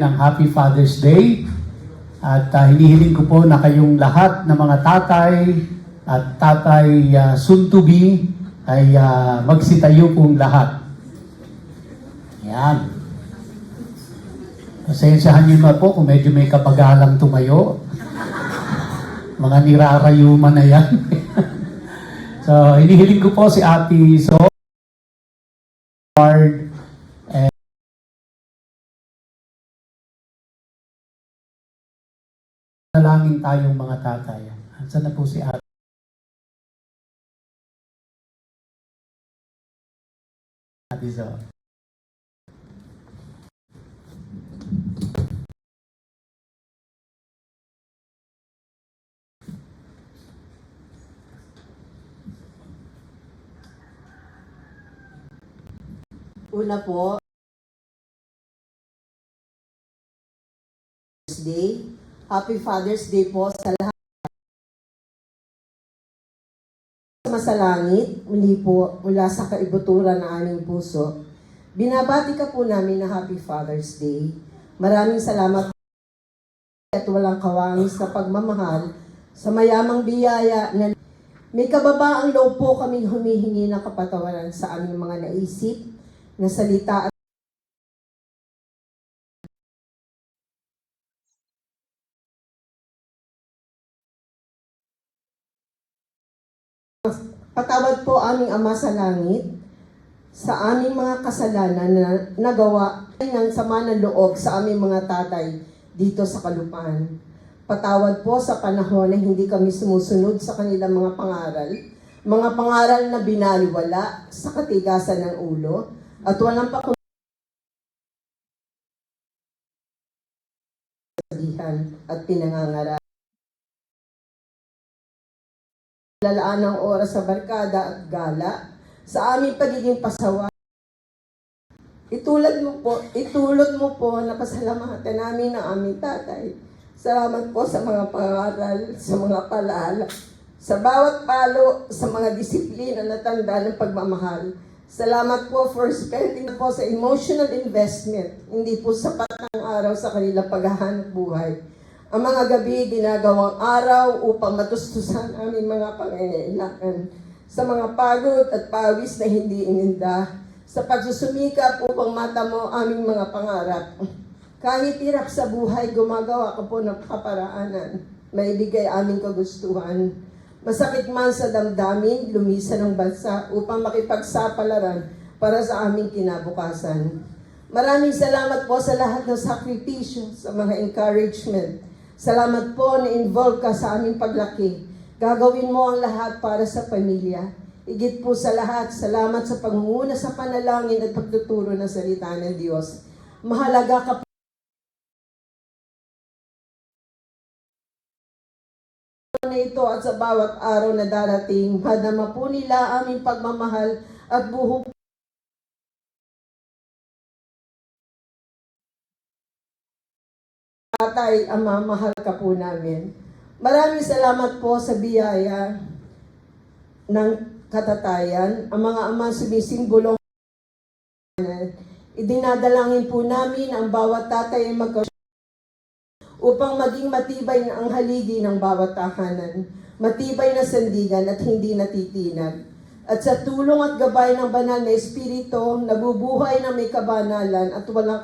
ng Happy Father's Day at hinihiling ko po na kayong lahat ng mga tatay at tatay soon to be ay magsitayo pong lahat. Yan. Pasensyahan niyo na po kung medyo may kapagalang tumayo. Mga nirarayuman na yan. So, hinihiling ko po si Ate So Nalangin tayong mga tatay. Saan na po si Ate? Ate Zo. Una po, Day. Happy Father's Day po sa lahat. Sa langit, muli po mula sa kaibuturan ng aming puso, binabati ka po namin na Happy Father's Day. Maraming salamat at walang kawangis na pagmamahal sa mayamang biyaya na may kababaang loob po kaming humihingi ng kapatawaran sa aming mga naisip, na salita at patawad po aming Ama sa langit sa aming mga kasalanan na nagawa ng sama ng loob sa aming mga tatay dito sa kalupaan. Patawad po sa panahon na hindi kami sumusunod sa kanilang mga pangaral na binaliwala sa katigasan ng ulo at walang pakundihan at pinangangaral. Lalaan ng oras sa barkada at gala sa aming pagiging pasawa. Itulad mo po na pasalamatan namin ang aming tatay. Salamat po sa mga pangaral, sa mga palaala, sa bawat palo, sa mga disiplina na tanda ng pagmamahal. Salamat po for spending po sa emotional investment, hindi po sapat ng araw sa kanilang paghahanap buhay. Ang mga gabi ginagawang araw upang matustusan aming mga pangangailangan sa mga pagod at pawis na hindi ininda, sa pagsusumikap upang matamo aming mga pangarap. Kahit hirap sa buhay, gumagawa ka po ng kaparaanan, maibigay aming kagustuhan. Masakit man sa damdamin, lumisan ng bansa upang makipagsapalaran para sa aming kinabukasan. Maraming salamat po sa lahat ng sakripisyo, sa mga encouragement. Salamat po na involved ka sa aming paglaki. Gagawin mo ang lahat para sa pamilya. Higit po sa lahat, salamat sa pangunguna sa panalangin at pagtuturo ng salita ng Diyos. Mahalaga ka po na ito at sa bawat araw na darating. Madama po nila aming pagmamahal at buhok Tatay, Ama, mahal ka po namin. Maraming salamat po sa biyaya ng katatayan. Ang mga ama sumisimbolong idinadalangin po namin ang bawat tatay ay upang maging matibay na ang haligi ng bawat tahanan, matibay na sandigan at hindi natitinag. At sa tulong at gabay ng banal na Espiritu, nabubuhay na may kabanalan at walang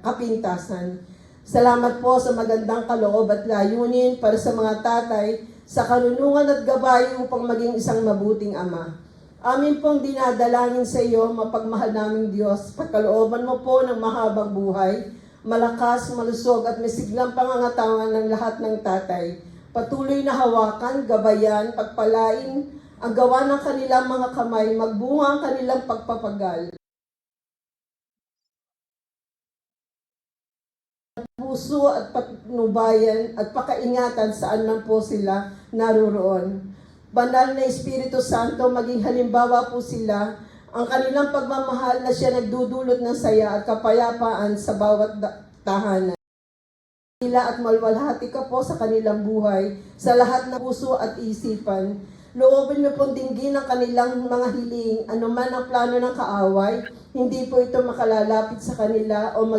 kapintasan. Salamat po sa magandang kaloob at layunin para sa mga tatay sa karunungan at gabay upang maging isang mabuting ama. Amin pong dinadalangin sa iyo, mapagmahal naming Diyos, pagkalooban mo po ng mahabang buhay, malakas, malusog at masiglang pangangatawan ng lahat ng tatay. Patuloy na hawakan, gabayan, pagpalain, ang gawa ng kanilang mga kamay, magbunga ang kanilang pagpapagal. Puso at patnubayan at pakaingatan saan man po sila naroroon. Banal na Espiritu Santo, maging halimbawa po sila ang kanilang pagmamahal na siya nagdudulot ng saya at kapayapaan sa bawat tahanan. At malwalhati ka po sa kanilang buhay, sa lahat ng puso at isipan. Loobin niyo pong dinggin ang kanilang mga hiling, anuman ang plano ng kaaway, hindi po ito makalalapit sa kanila o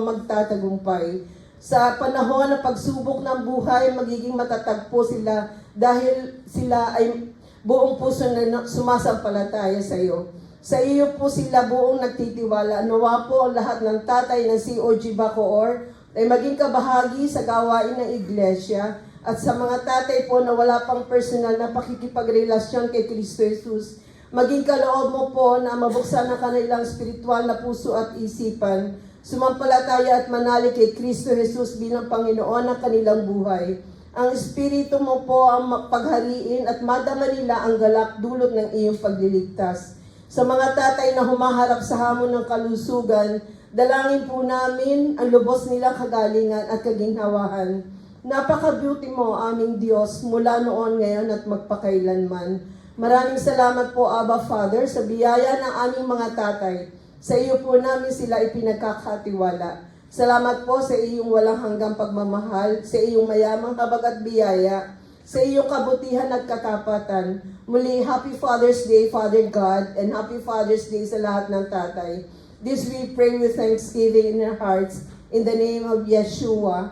magtatagumpay. Sa panahon ng pagsubok ng buhay, magiging matatag po sila dahil sila ay buong puso na sumasampalataya sa iyo. Sa iyo po sila buong nagtitiwala. Nawa po ang lahat ng tatay ng COG Bacoor ay maging kabahagi sa gawain ng iglesia. At sa mga tatay po na wala pang personal na pakikipagrelasyon kay Kristo Jesus, maging kaloob mo po na mabuksan ang kanilang spiritual na puso at isipan, sumampalataya at manalig kay Kristo Jesus bilang Panginoon ng kanilang buhay. Ang Espiritu mo po ang paghariin at madama nila ang galak dulot ng iyong pagliligtas. Sa mga tatay na humaharap sa hamon ng kalusugan, dalangin po namin ang lubos nilang kagalingan at kaginhawahan. Napaka-beauty mo, aming Diyos, mula noon, ngayon at magpakailanman. Maraming salamat po, Abba Father, sa biyaya ng aming mga tatay. Sa iyo po namin sila ipinagkakatiwala. Salamat po sa iyong walang hanggang pagmamahal, sa iyong mayamang habag at biyaya, sa iyong kabutihan at katapatan. Muli, Happy Father's Day, Father God, and Happy Father's Day sa lahat ng tatay. This we pray with thanksgiving in our hearts, in the name of Yeshua,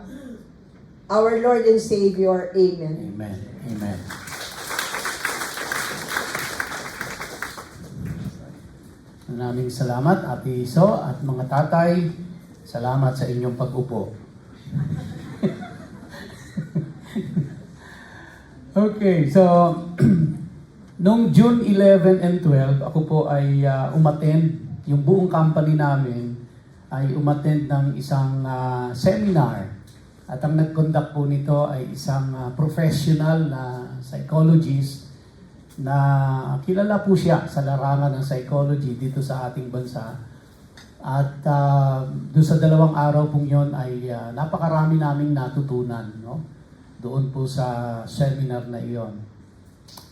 our Lord and Savior. Amen. Amen. Amen. Maraming salamat, Ate Iso at mga tatay. Salamat sa inyong pag-upo. Okay, so noong June 11 and 12, ako po ay umattend, yung buong company namin ay umattend ng isang seminar. At ang nag-conduct po nito ay isang professional na psychologist na kilala po siya sa larangan ng psychology dito sa ating bansa. At doon sa 2 araw pong yon ay napakarami naming natutunan, no? Doon po sa seminar na iyon.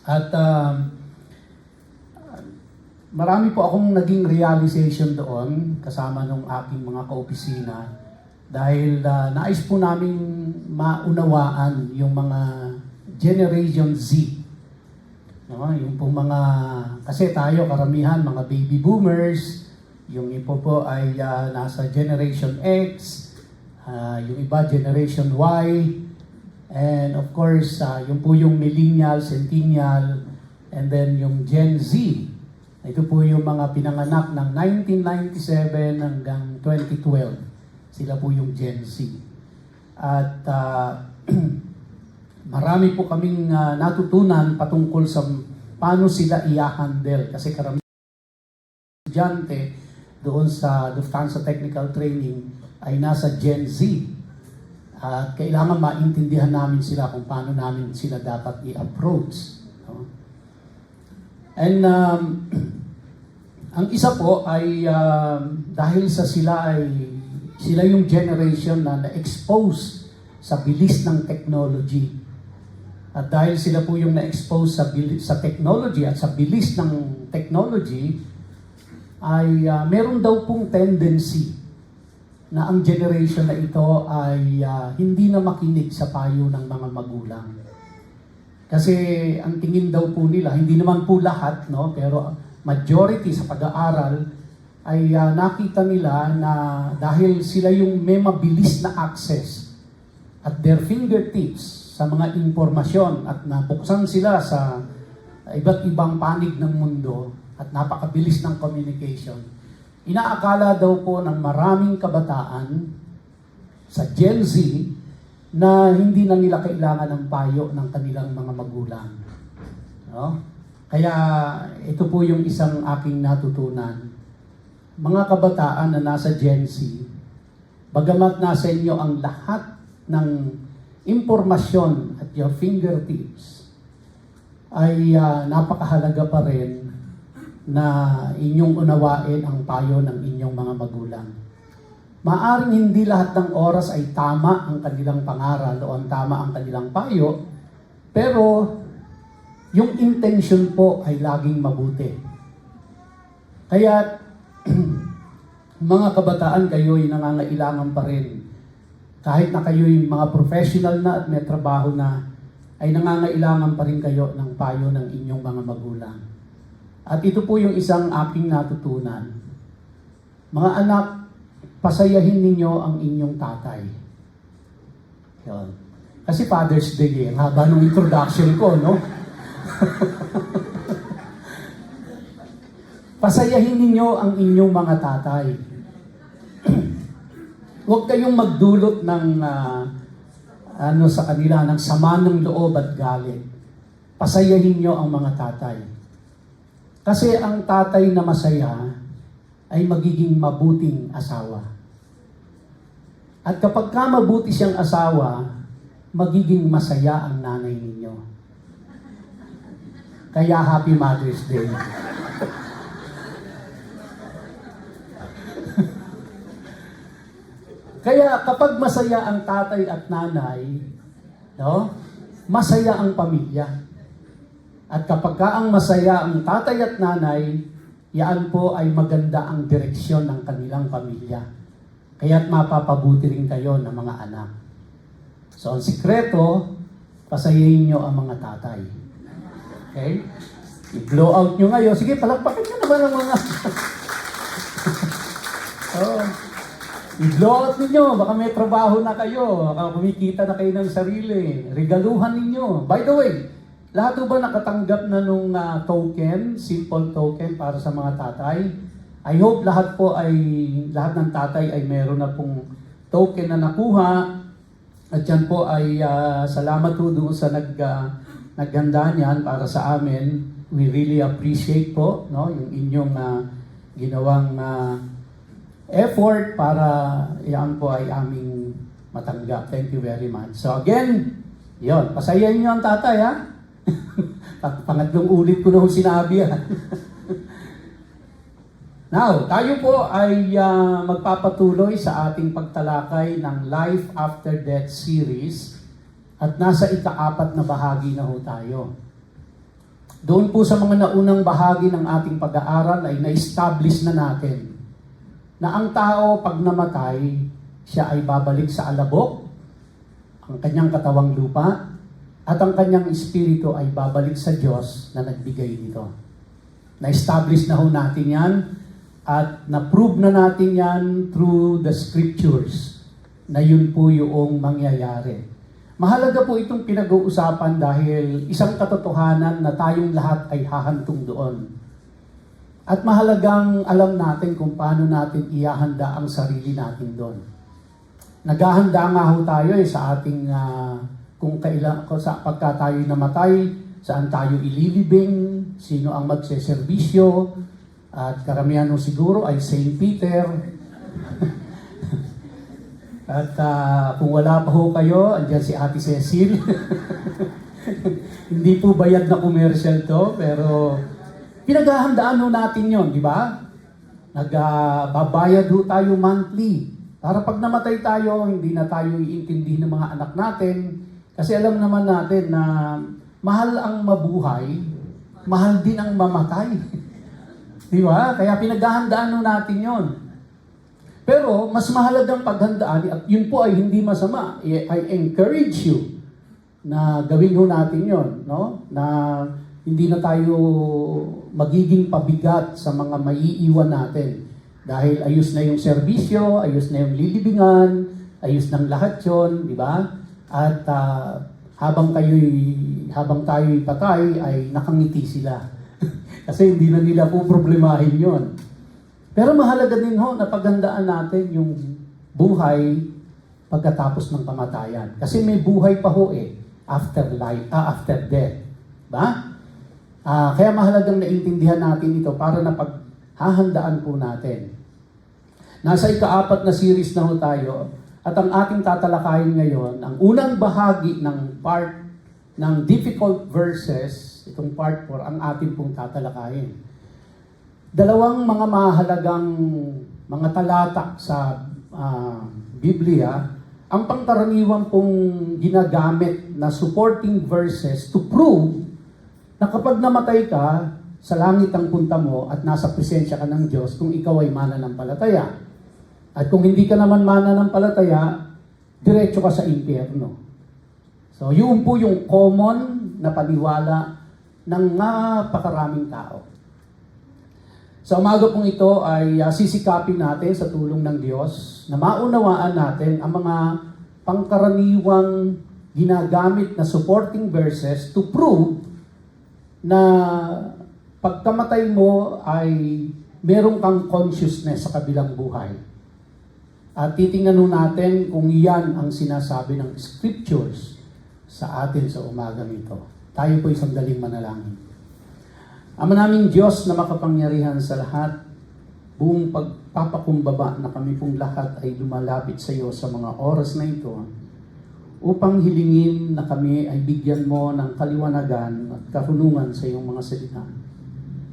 At marami po akong naging realization doon kasama ng aking mga kaopisina. Dahil nais po namin maunawaan yung mga Generation Z. No? Yung po mga, kasi tayo karamihan, mga baby boomers, yung ipo po ay nasa Generation X, yung iba Generation Y, and of course, yung po yung Millennial, Centennial, and then yung Gen Z. Ito po yung mga pinanganak ng 1997 hanggang 2012. Sila po yung Gen Z. At marami po kaming natutunan patungkol sa paano sila i-handle. Kasi karamihan estudyante doon sa Lufthansa Technical Training ay nasa Gen Z. At kailangan maintindihan namin sila kung paano namin sila dapat i-approach. No? And ang isa po ay dahil sa sila yung generation na na-expose sa bilis ng technology. At dahil sila po yung na-expose sa technology at sa bilis ng technology, ay meron daw pong tendency na ang generation na ito ay hindi na makinig sa payo ng mga magulang. Kasi ang tingin daw po nila, hindi naman po lahat, no? Pero majority sa pag-aaral, ay nakita nila na dahil sila yung may mabilis na access at their fingertips sa mga impormasyon at nabuksan sila sa iba't ibang panig ng mundo at napakabilis ng communication, inaakala daw po ng maraming kabataan sa Gen Z na hindi na nila kailangan ng payo ng kanilang mga magulang. No? Kaya ito po yung isang aking natutunan. Mga kabataan na nasa Gen Z, bagamat nasa inyo ang lahat ng impormasyon at your fingertips, ay napakahalaga pa rin na inyong unawain ang payo ng inyong mga magulang. Maaring hindi lahat ng oras ay tama ang kanilang pangaral o ang tama ang kanilang payo, pero yung intention po ay laging mabuti. Kaya mga kabataan, kayo'y nangangailangan pa rin. Kahit na kayo'y mga professional na at may trabaho na, ay nangangailangan pa rin kayo ng payo ng inyong mga magulang. At ito po yung isang aking natutunan. Mga anak, pasayahin ninyo ang inyong tatay. Yun. Kasi Father's Day ang haba ng introduction ko, no? Pasayahin ninyo ang inyong mga tatay. Huwag kayong magdulot ng sa kanila ng sama ng loob at galit. Pasayahin nyo ang mga tatay. Kasi ang tatay na masaya ay magiging mabuting asawa. At kapag ka mabuti siyang asawa, magiging masaya ang nanay ninyo. Kaya Happy Mother's Day. Kaya kapag masaya ang tatay at nanay, no, masaya ang pamilya. At kapag ka ang masaya ang tatay at nanay, yan po ay maganda ang direksyon ng kanilang pamilya. Kaya't mapapabuti rin kayo ng mga anak. So ang sikreto, pasayahin nyo ang mga tatay. Okay? I-blow out nyo ngayon. Sige, palakpakan nyo naman ang mga... oh. I-blow out ninyo, baka may trabaho na kayo, baka kumikita na kayo ng sarili, regaluhan ninyo. By the way, lahat ba nakatanggap na nung token, simple token para sa mga tatay? I hope lahat ng tatay ay meron na pong token na nakuha. At yan po ay salamat po doon sa naghanda niyan para sa amin. We really appreciate po, no, yung inyong ginawang effort para yan po ay aming matanggap. Thank you very much. So again, yon, pasayahin nyo ang tatay, ha? Pangatlong ulit ko na sinabi, ha? Now, tayo po ay magpapatuloy sa ating pagtalakay ng Life After Death series at nasa ika-4 na bahagi na ho tayo. Doon po sa mga naunang bahagi ng ating pag-aaral ay na-establish na natin na ang tao pag namatay, siya ay babalik sa alabok, ang kanyang katawang lupa, at ang kanyang espiritu ay babalik sa Diyos na nagbigay nito. Na-establish na ho natin yan, at na-prove na natin yan through the scriptures, na yun po yung mangyayari. Mahalaga po itong pinag-uusapan dahil isang katotohanan na tayong lahat ay hahantong doon. At mahalagang alam natin kung paano natin ihahanda ang sarili natin doon. Naghahanda nga ho tayo sa ating, pagka tayo namatay, saan tayo ililibing, sino ang magseserbisyo, at karamihan ho siguro ay St. Peter. At kung wala pa ho kayo, andyan si Ate Cecil. Hindi po bayad na commercial to, pero pinaghahandaan ho natin yon, di ba? Nagbabayad ho tayo monthly. Para pag namatay tayo, hindi na tayo iintindihin ng mga anak natin. Kasi alam naman natin na mahal ang mabuhay, mahal din ang mamatay. Di ba? Kaya pinaghahandaan ho natin yon. Pero mas mahalagang paghandaan, at yun po ay hindi masama. I encourage you na gawin ho natin yon, no? Na hindi na tayo magiging pabigat sa mga maiiwan natin. Dahil ayos na yung serbisyo, ayos na yung lilibingan, ayos ng lahat yon, di ba? At habang tayo'y patay, ay nakangiti sila. Kasi hindi na nila po problemahin yon. Pero mahalaga din ho na paghandaan natin yung buhay pagkatapos ng kamatayan. Kasi may buhay pa ho after life, after death. Ba? Kaya mahalagang naintindihan natin ito para na paghahandaan po natin. Nasa ika-4 na series na ho tayo at ang ating tatalakayin ngayon, ang unang bahagi ng part ng difficult verses, itong part 4, ang ating pong tatalakayin. Dalawang mga mahalagang mga talata sa Biblia, ang pangkaraniwan pong ginagamit na supporting verses to prove na kapag namatay ka, sa langit ang punta mo at nasa presensya ka ng Diyos kung ikaw ay mananampalataya. At kung hindi ka naman mananampalataya, diretso ka sa impyerno. So, yun po yung common na paniwala ng napakaraming tao. Sa umaga pong ito ay sisikapin natin sa tulong ng Diyos na maunawaan natin ang mga pangkaraniwang ginagamit na supporting verses to prove na pagkamatay mo ay meron kang consciousness sa kabilang buhay. At titingnan nun natin kung iyan ang sinasabi ng scriptures sa atin sa umaga nito. Tayo po isang daling manalangin. Ama naming Diyos na makapangyarihan sa lahat, buong pagpapakumbaba na kami pong lahat ay lumalapit sa iyo sa mga oras na ito upang hilingin na kami ay bigyan mo ng kaliwanagan at karunungan sa iyong mga salita.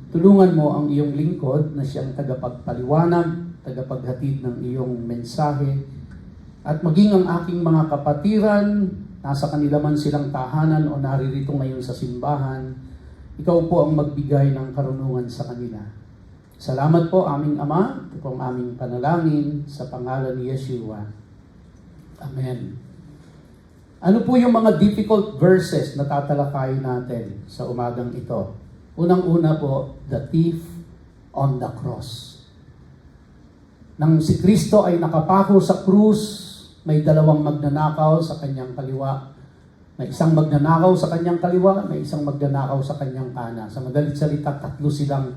Tulungan mo ang iyong lingkod na siyang tagapagpaliwanag, tagapaghatid ng iyong mensahe, at maging ang aking mga kapatiran, nasa kanila man silang tahanan o naririto ngayon sa simbahan, ikaw po ang magbigay ng karunungan sa kanila. Salamat po aming Ama, ito po ang aming panalangin sa pangalan ni Yeshua. Amen. Ano po yung mga difficult verses na tatalakayin natin sa umagang ito? Unang-una po, the thief on the cross. Nang si Kristo ay nakapako sa krus, may dalawang magnanakaw sa kanyang kaliwa. May isang magnanakaw sa kanyang kaliwa, may isang magnanakaw sa kanyang kanan. Sa madalit salita, tatlo silang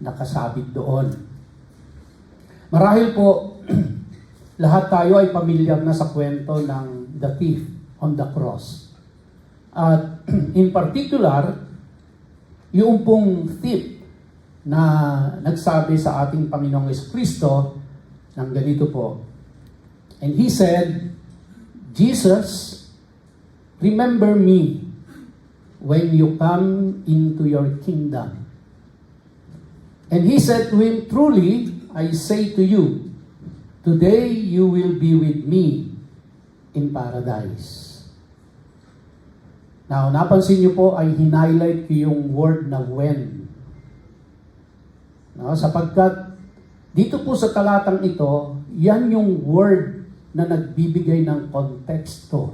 nakasabit doon. Marahil po, lahat tayo ay pamilyar na sa kwento ng the thief on the cross. At in particular, yung pong thief na nagsabi sa ating Panginoong Kristo ng ganito po. And he said, Jesus, remember me when you come into your kingdom. And he said to him, truly, I say to you, today you will be with me in paradise. Now, napansin niyo po ay hinighlight ko yung word na when. No, sapagkat dito po sa talatang ito, yan yung word na nagbibigay ng konteksto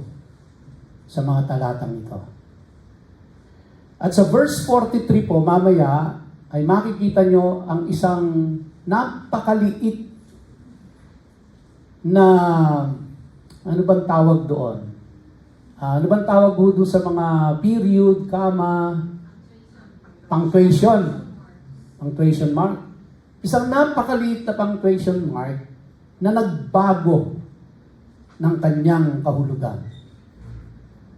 sa mga talatang ito. At sa verse 43 po, mamaya, ay makikita nyo ang isang napakaliit na, ano bang tawag doon? Ano bang tawag doon sa mga period, comma, punctuation? Punctuation mark. Isang napakaliit na punctuation mark na nagbago ng kanyang kahulugan.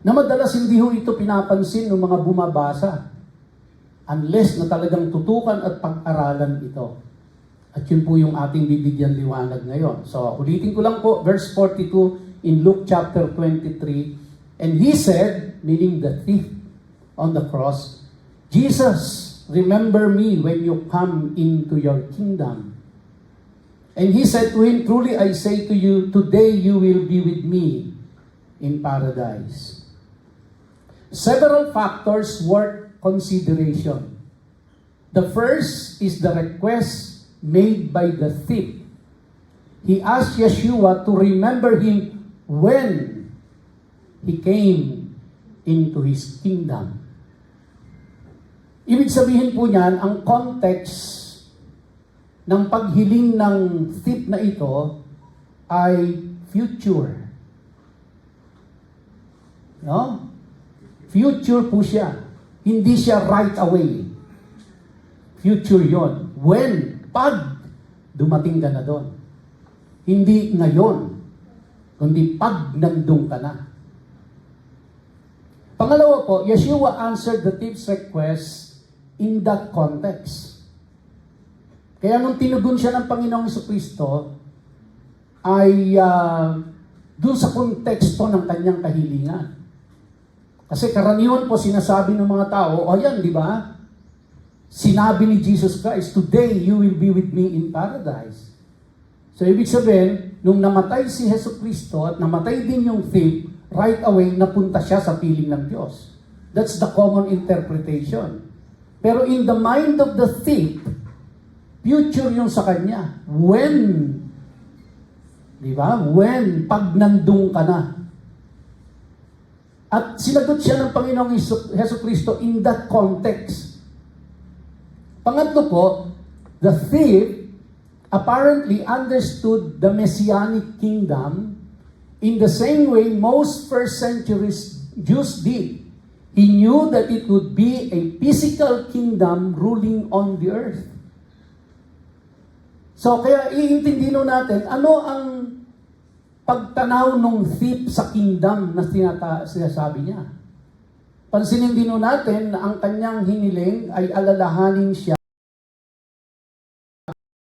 Na madalas hindi ho ito pinapansin ng mga bumabasa unless na talagang tutukan at pag-aralan ito. At yun po yung ating bibigyan liwanag ngayon. So, ulitin ko lang po, verse 42 in Luke chapter 23. And he said, meaning the thief on the cross, Jesus, remember me when you come into your kingdom. And he said to him, truly I say to you, today you will be with me in paradise. Several factors worth consideration. The first is the request made by the thief. He asked Yeshua to remember him when he came into his kingdom. Ibig sabihin po niyan, ang context ng paghiling ng thief na ito ay future. No? Future po siya. Hindi siya right away. Future yon. When? Pag dumating ka na doon. Hindi ngayon, kundi pag nandun ka na. Pangalawa po, Yeshua answered the thief's request in that context. Kaya nung tinugon siya ng Panginoong Jesucristo, ay doon sa konteksto ng kanyang kahilingan. Kasi karaniwan po sinasabi ng mga tao, o yan, di ba? Sinabi ni Jesus Christ, today you will be with me in paradise. So ibig sabihin, nung namatay si Jesucristo at namatay din yung thief, right away, napunta siya sa piling ng Diyos. That's the common interpretation. Pero in the mind of the thief, future yung sa kanya. When? Di ba? When? Pag nandun ka na. At sinagot siya ng Panginoong Hesus Kristo in that context. Pangatlo po, the thief apparently understood the Messianic kingdom in the same way most first century Jews did. He knew that it would be a physical kingdom ruling on the earth. So kaya iintindihin natin, ano ang pagtanaw ng thief sa kingdom na sinasabi niya? Pansinin din natin na ang kanyang hiniling ay alalahanin siya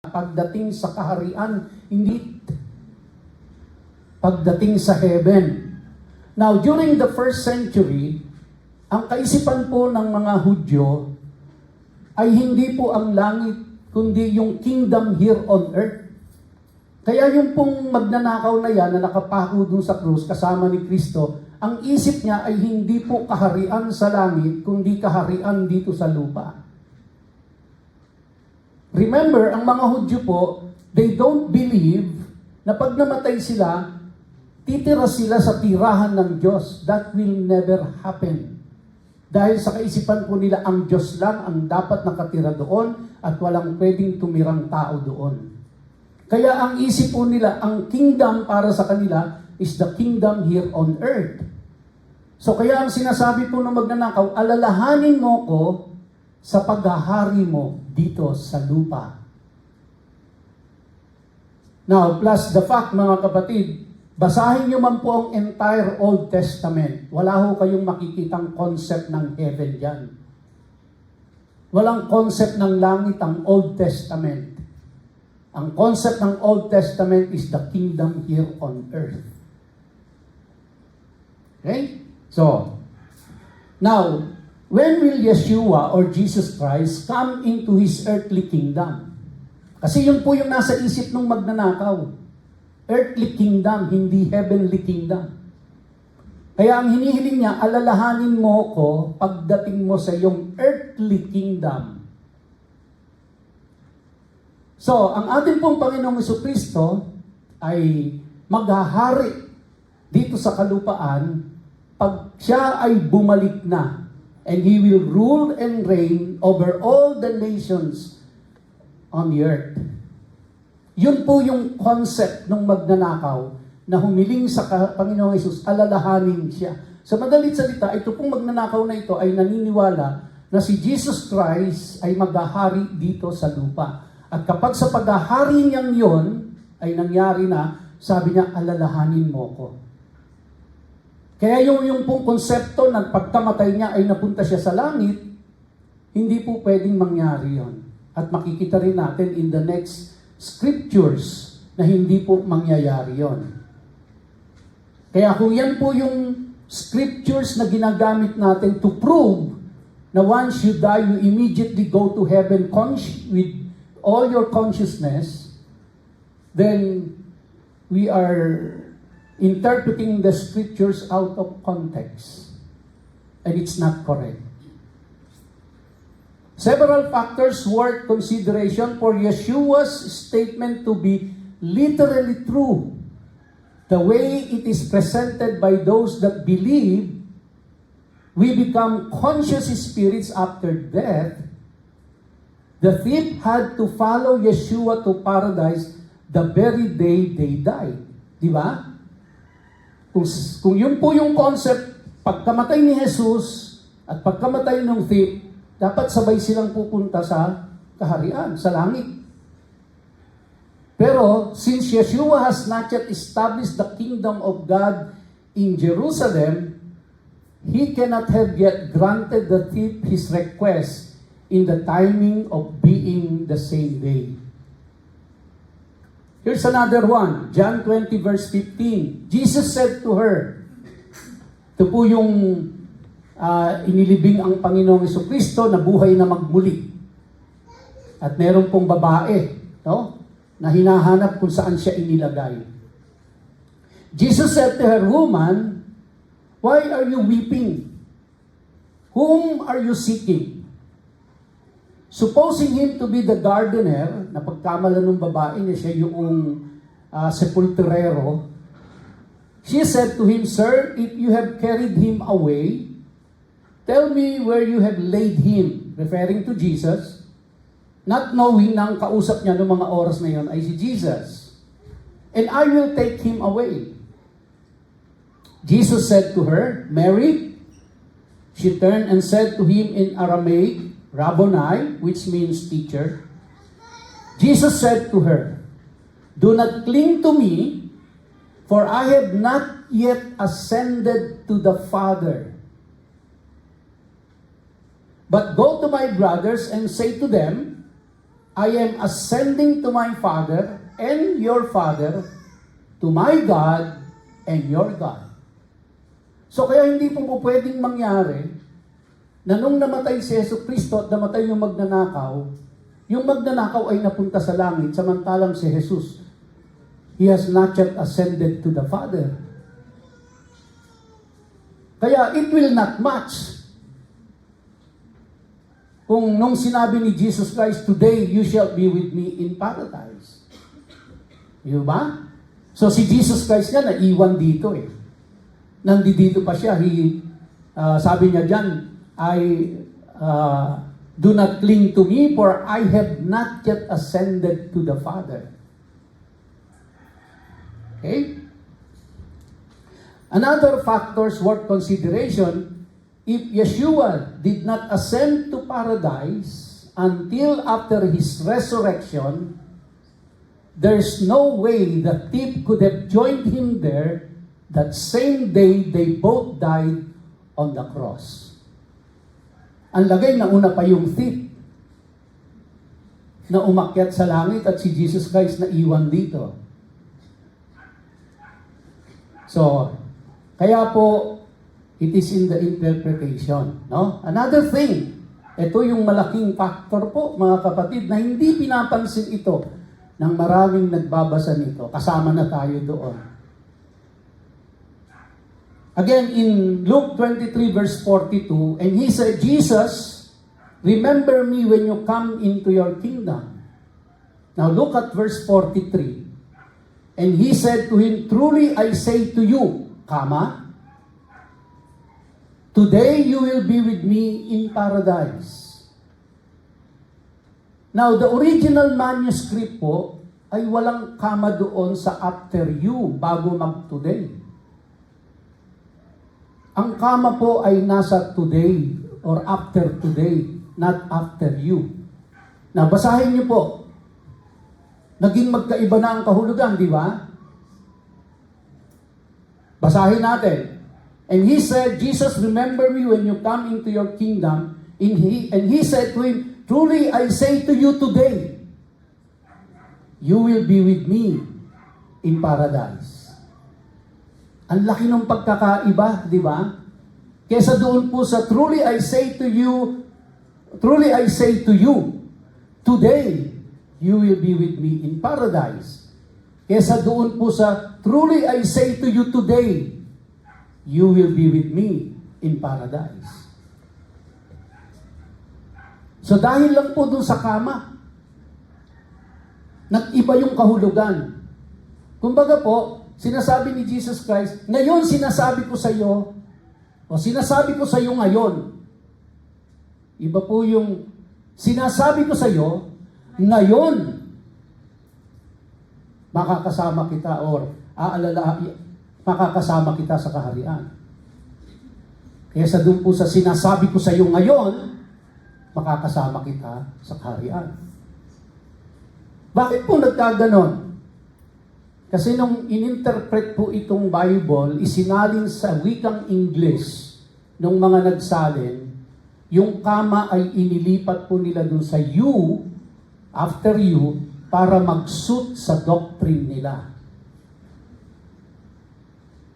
pagdating sa kaharian, hindi pagdating sa heaven. Now, during the first century, ang kaisipan po ng mga Hudyo ay hindi po ang langit, kundi yung kingdom here on earth. Kaya yung pong magnanakaw na yan na nakapako dun sa krus kasama ni Kristo, ang isip niya ay hindi po kaharian sa langit, kundi kaharian dito sa lupa. Remember, ang mga Hudyo po, they don't believe na pag namatay sila, titira sila sa tirahan ng Diyos. That will never happen. Dahil sa kaisipan po nila, ang Diyos lang ang dapat nakatira doon at walang pwedeng tumirang tao doon. Kaya ang isip po nila, ang kingdom para sa kanila is the kingdom here on earth. So kaya ang sinasabi po ng magnanakaw, alalahanin mo ko sa paghahari mo dito sa lupa. Now, plus the fact, mga kapatid, basahin nyo man po ang entire Old Testament. Wala ho kayong makikitang concept ng heaven dyan. Walang concept ng langit ang Old Testament. Ang concept ng Old Testament is the kingdom here on earth. Okay? So, now, when will Yeshua or Jesus Christ come into His earthly kingdom? Kasi yun po yung nasa isip ng magnanakaw. Earthly kingdom, hindi heavenly kingdom. Kaya ang hinihiling niya, alalahanin mo ko pagdating mo sa iyong earthly kingdom. So, ang ating pong Panginoong Jesucristo ay maghahari dito sa kalupaan pag siya ay bumalik na. And He will rule and reign over all the nations on the earth. Yun po yung concept ng magnanakaw na humiling sa Panginoong Hesus, alalahanin siya. Sa madalit salita, ito pong magnanakaw na ito ay naniniwala na si Jesus Christ ay maghahari dito sa lupa. At kapag sa paghahari niyang yon ay nangyari na, sabi niya, alalahanin mo ko. Kaya yung pong konsepto na pagkamatay niya ay napunta siya sa langit, hindi po pwedeng mangyari yon. At makikita rin natin in the next scriptures na hindi po mangyayari yon. Kaya kung yan po yung scriptures na ginagamit natin to prove na once you die, you immediately go to heaven with all your consciousness, then we are interpreting the scriptures out of context. And it's not correct. Several factors worth consideration for Yeshua's statement to be literally true. The way it is presented by those that believe we become conscious spirits after death. The thief had to follow Yeshua to paradise the very day they died. Di ba? Kung yun po yung concept, pagkamatay ni Jesus at pagkamatay ng thief, dapat sabay silang pupunta sa kaharian, sa langit. Pero, since Yeshua has not yet established the kingdom of God in Jerusalem, He cannot have yet granted the thief his request in the timing of being the same day. Here's another one, John 20 verse 15. Jesus said to her, ito po yung inilibing ang Panginoong Jesucristo na buhay na magmuli. At meron pong babae, no, na hinahanap kung saan siya inilagay. Jesus said to her, "Woman, why are you weeping? Whom are you seeking?" Supposing him to be the gardener, na pagkamala ng babae niya siya yung sepulturero, She said to him, Sir, if you have carried him away, tell me where you have laid him, referring to Jesus, not knowing na ang kausap niya noong mga oras na yon ay si Jesus. And I will take him away. Jesus said to her, Mary. She turned and said to him in Aramaic, Rabboni, which means teacher. Jesus said to her, Do not cling to me, for I have not yet ascended to the Father. But go to my brothers and say to them, I am ascending to my Father and your Father, to my God and your God. So kaya hindi po pwedeng mangyari na nung namatay si Yesu Kristo at namatay yung magnanakaw ay napunta sa langit, samantalang si Jesus, He has not yet ascended to the Father. Kaya it will not match. Kung nung sinabi ni Jesus Christ, Today you shall be with me in paradise. Di ba? So si Jesus Christ nga naiwan dito eh. Nandito pa siya. Sabi niya dyan, do not cling to me, for I have not yet ascended to the Father. Okay? Another factors worth consideration, if Yeshua did not ascend to paradise until after his resurrection, there's no way the thief could have joined him there that same day they both died on the cross. Ang lagay na una pa yung thief na umakyat sa langit at si Jesus Christ na iwan dito. So, kaya po, it is in the interpretation. No? Another thing, ito yung malaking factor po, mga kapatid, na hindi pinapansin ito ng maraming nagbabasa nito. Kasama na tayo doon. Again, in Luke 23 verse 42, and he said, Jesus, remember me when you come into your kingdom. Now look at verse 43. And he said to him, Truly I say to you, today you will be with me in paradise. Now, the original manuscript po ay walang kama doon sa after you, bago mag-today. Ang kama po ay nasa today or after today, not after you. Now, basahin niyo po. Naging magkaiba na ang kahulugan, di ba? Basahin natin. And he said, Jesus, remember me when you come into your kingdom. And he said to him, Truly I say to you today, you will be with me in paradise. Ang laki ng pagkakaiba, di ba? Kesa doon po sa truly I say to you, today you will be with me in paradise. Kesa doon po sa truly I say to you today, you will be with me in paradise. So dahil lang po doon sa kama, nag-iba yung kahulugan. Kumbaga po, sinasabi ni Jesus Christ, ngayon sinasabi ko sa iyo, o sinasabi ko sa iyo ngayon. Iba po yung sinasabi ko sa iyo, ngayon, makakasama kita or makakasama kita sa kaharian. Kaya sa doon po sa sinasabi ko sa iyo ngayon, makakasama kita sa kaharian. Bakit po nagkaganon? Kasi nung ininterpret po itong Bible, isinalin sa wikang English nung mga nagsalin, yung kama ay inilipat po nila dun sa you, after you, para mag-suit sa doctrine nila.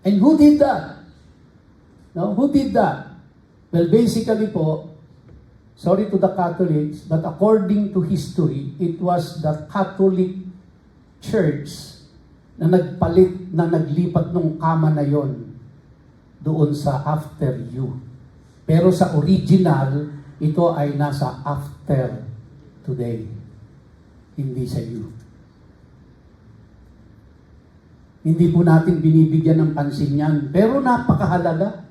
And who did that? No? Who did that? Well, basically po, sorry to the Catholics, but according to history, it was the Catholic Church na nagpalit, na naglipat nung kama na yon doon sa after you. Pero sa original, ito ay nasa after today, hindi sa you. Hindi po natin binibigyan ng pansin yan. Pero napakahalaga.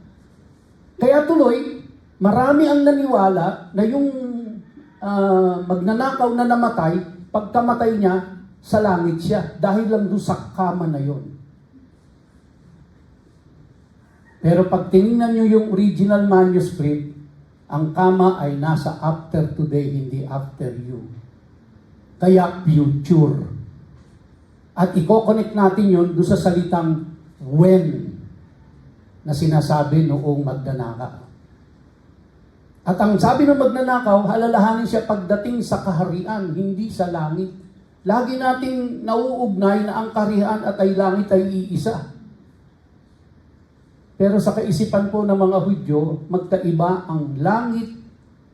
Kaya tuloy, marami ang naniwala na yung magnanakaw na namatay, pagkamatay niya, sa langit siya. Dahil lang doon sa kama na yon. Pero pag tinignan nyo yung original manuscript, ang kama ay nasa after today, hindi after you. Kaya future. At i-connect natin yun doon sa salitang when na sinasabi noong magnanakaw. At ang sabi ng magnanakaw, halalahanin siya pagdating sa kaharian, hindi sa langit. Lagi nating nauugnay na ang kaharian at ay langit ay iisa. Pero sa kaisipan po ng mga Hudyo, magkaiba ang langit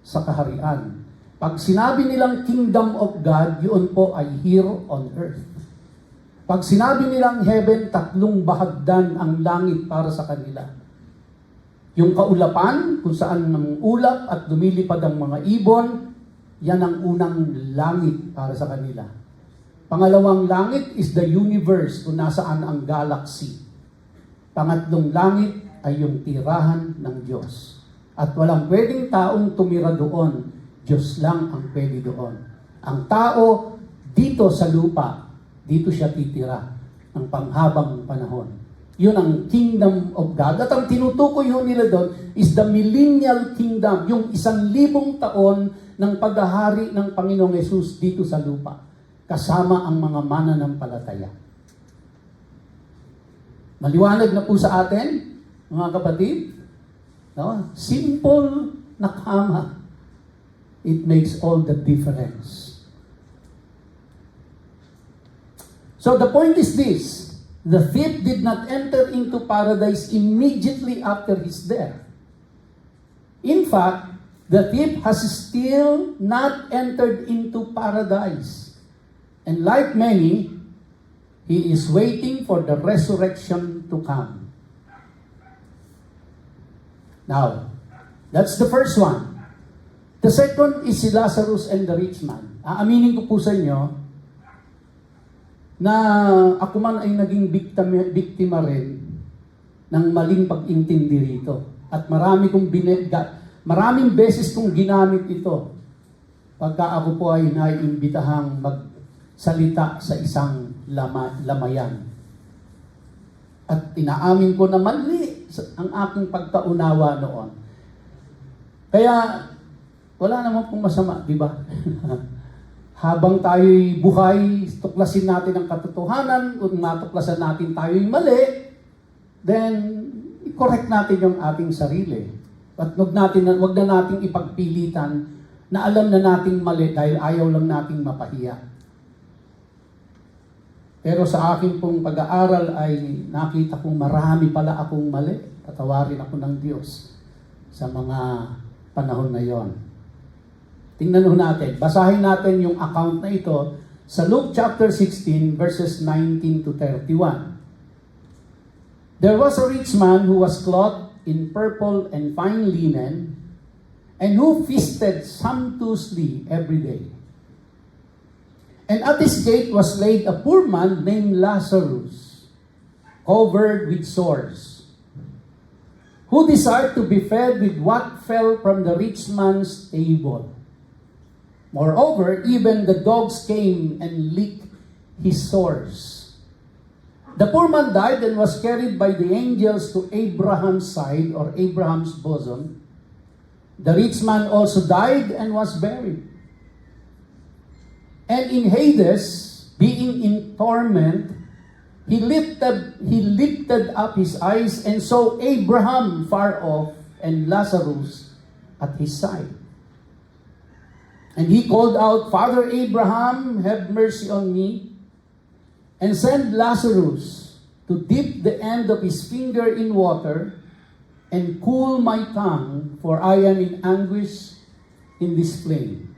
sa kaharian. Pag sinabi nilang kingdom of God, yun po ay here on earth. Pag sinabi nilang heaven, tatlong bahagdan ang langit para sa kanila. Yung kaulapan, kung saan ulap at lumilipad ang mga ibon, yan ang unang langit para sa kanila. Pangalawang langit is the universe, kung nasaan ang galaxy. Pangatlong langit ay yung tirahan ng Diyos. At walang pwedeng taong tumira doon. Diyos lang ang pwede doon. Ang tao dito sa lupa, dito siya titira ng panghabang panahon. Yun ang kingdom of God. At ang tinutukoy ho nila doon is the millennial kingdom, yung 1,000 taon ng paghahari ng Panginoong Yesus dito sa lupa, kasama ang mga mananampalataya. Maliwanag na po sa atin, mga kapatid, no? Simple na kama. It makes all the difference. So the point is this, the thief did not enter into paradise immediately after his death. In fact, the thief has still not entered into paradise. And like many, he is waiting for the resurrection to come. Now, that's the first one. The second is si Lazarus and the rich man. Aaminin ko po sa inyo, na ako man ay naging biktima rin ng maling pag-intindi rito. At maraming beses kong ginamit ito pagka ako po ay naiimbitahang magsalita sa isang lamayan. At inaamin ko na mali ang aking pagkaunawa noon. Kaya wala naman pong masama, di ba? Habang tayo'y buhay, tuklasin natin ang katotohanan. Kung matuklasan natin tayo'y mali, then i-correct natin yung ating sarili. At wag na nating ipagpilitan na alam na nating mali dahil ayaw lang nating mapahiya. Pero sa aking pong pag-aaral ay nakita kong marami pala akong mali. Patawarin ako ng Diyos sa mga panahon na yon. Tingnan ho natin. Basahin natin yung account na ito sa Luke chapter 16 verses 19 to 31. There was a rich man who was clothed in purple and fine linen and who feasted sumptuously every day. And at his gate was laid a poor man named Lazarus, covered with sores, who desired to be fed with what fell from the rich man's table. Moreover, even the dogs came and licked his sores. The poor man died and was carried by the angels to Abraham's side or Abraham's bosom. The rich man also died and was buried. And in Hades, being in torment, he lifted up his eyes and saw Abraham far off and Lazarus at his side. And he called out, Father Abraham, have mercy on me, and send Lazarus to dip the end of his finger in water and cool my tongue, for I am in anguish in this flame.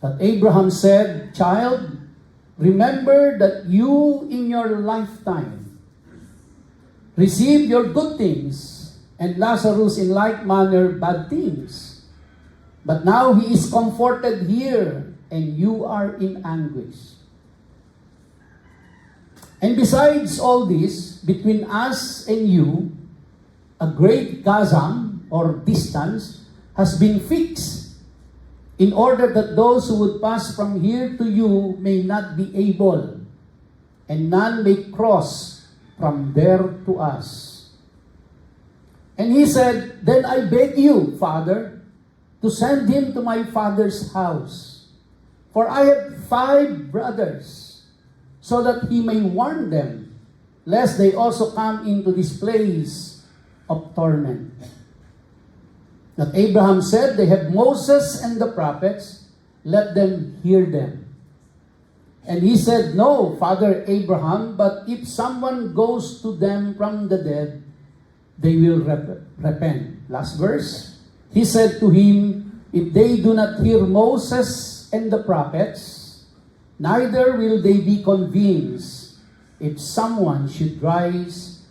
But Abraham said, Child, remember that you in your lifetime received your good things, and Lazarus in like manner bad things. But now he is comforted here, and you are in anguish. And besides all this, between us and you, a great chasm or distance has been fixed in order that those who would pass from here to you may not be able, and none may cross from there to us. And he said, then I beg you, Father, to send him to my father's house. For I have 5 brothers, so that he may warn them, lest they also come into this place of torment. That Abraham said, they have Moses and the prophets, let them hear them. And he said, no, Father Abraham, but if someone goes to them from the dead, they will repent. Last verse. He said to him, if they do not hear Moses and the prophets, neither will they be convinced if someone should rise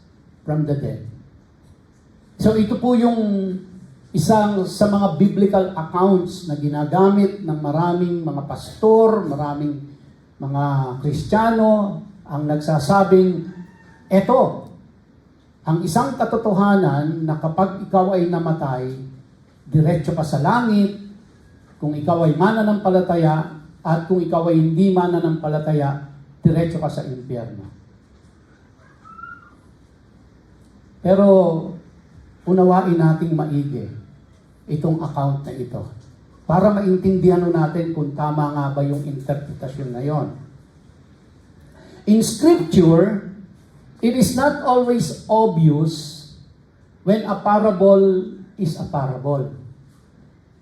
from the dead. So ito po yung isang sa mga biblical accounts na ginagamit ng maraming mga pastor, maraming mga Kristiyano ang nagsasabing, eto, ang isang katotohanan na kapag ikaw ay namatay, diretso ka sa langit, kung ikaw ay mananampalataya, at kung ikaw ay hindi mananampalataya, diretso ka sa impyerno. Pero, unawain nating maigi itong account na ito para maintindihan natin kung tama nga ba yung interpretasyon na yon. In Scripture, it is not always obvious when a parable is a parable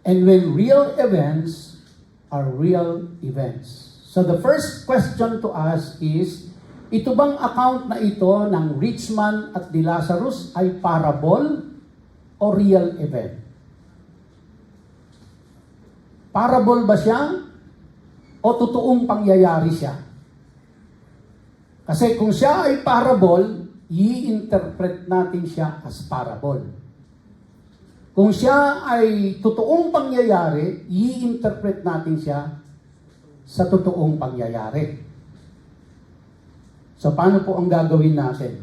and when real events are real events. So the first question to ask is, ito bang account na ito ng rich man at ni Lazarus ay parable o real event? Parable ba siya o totoong pangyayari siya? Kasi kung siya ay parable, i-interpret natin siya as parable. Kung siya ay totoong pangyayari, i-interpret natin siya sa totoong pangyayari. So, paano po ang gagawin natin?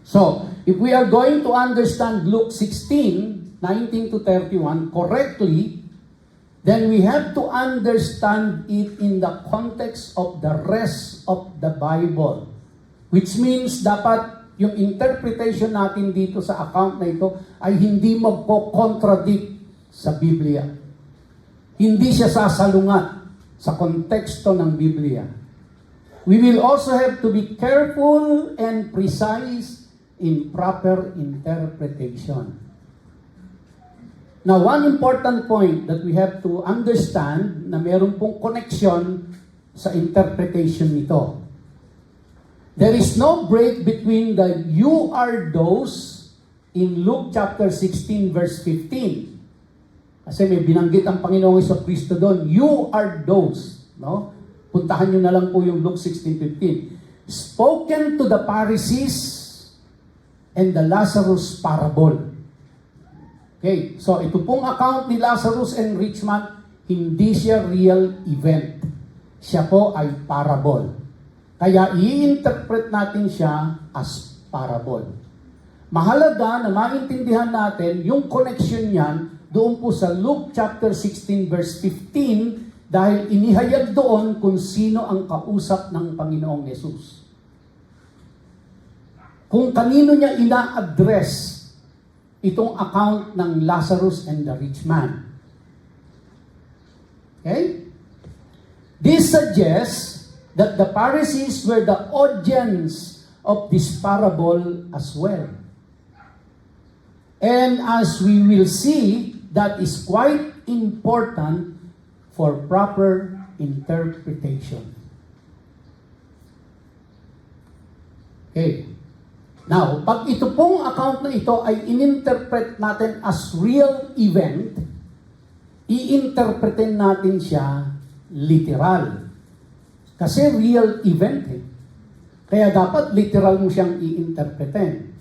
So, if we are going to understand Luke 16, 19 to 31 correctly, then we have to understand it in the context of the rest of the Bible. Which means, dapat yung interpretation natin dito sa account na ito ay hindi magko-contradict sa Biblia. Hindi siya sasalungat sa konteksto ng Biblia. We will also have to be careful and precise in proper interpretation. Now, one important point that we have to understand na meron pong connection sa interpretation nito. There is no break between the you are those in Luke chapter 16 verse 15. Kasi may binanggit ang Panginoong Jesucristo doon, you are those. No? Puntahan nyo na lang po yung Luke 16:15. Spoken to the Pharisees and the Lazarus parable. Okay, so ito pong account ni Lazarus and rich man, hindi siya real event. Siya po ay parable. Kaya i-interpret natin siya as parable. Mahalaga na maintindihan natin yung connection niyan doon po sa Luke chapter 16 verse 15 dahil inihayag doon kung sino ang kausap ng Panginoong Yesus. Kung kanino niya ina-address itong account ng Lazarus and the rich man. Okay? This suggests that the Pharisees were the audience of this parable as well. And as we will see, that is quite important for proper interpretation. Okay. Now, pag ito pong account na ito ay ininterpret natin as real event, iinterpretin natin siya literal. Kasi real event eh. Kaya dapat literal mo siyang iinterpretin.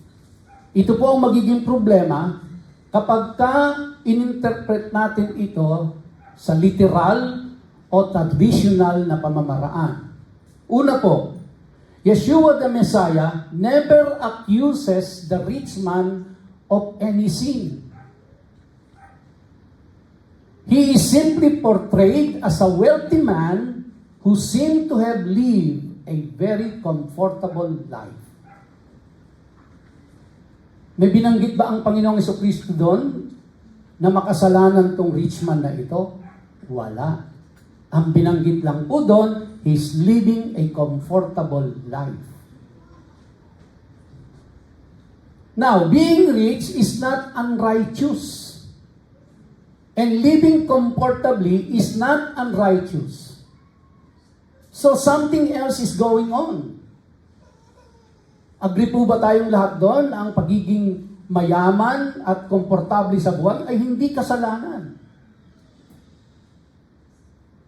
Ito po ang magiging problema kapag ininterpret natin ito sa literal o traditional na pamamaraan. Una po, Yeshua the Messiah never accuses the rich man of any sin. He is simply portrayed as a wealthy man who seemed to have lived a very comfortable life. May binanggit ba ang Panginoong Jesucristo doon na makasalanan tong rich man na ito? Wala. Ang binanggit lang po doon, he's living a comfortable life. Now, being rich is not unrighteous. And living comfortably is not unrighteous. So something else is going on. Agree po ba tayong lahat doon na ang pagiging mayaman at komportable sa buhay ay hindi kasalanan?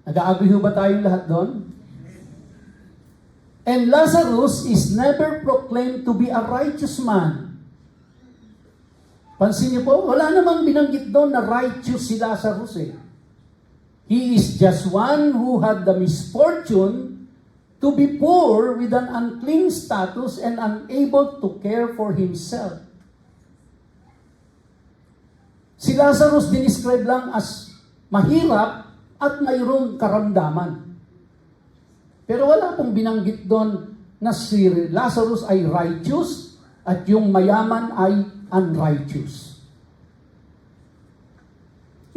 Nag-agree ba tayong lahat doon? And Lazarus is never proclaimed to be a righteous man. Pansin niyo po, wala namang binanggit doon na righteous si Lazarus eh. He is just one who had the misfortune to be poor with an unclean status and unable to care for himself. Si Lazarus dinescribe lang as mahirap at mayroong karamdaman. Pero wala pong binanggit doon na si Lazarus ay righteous at yung mayaman ay unrighteous.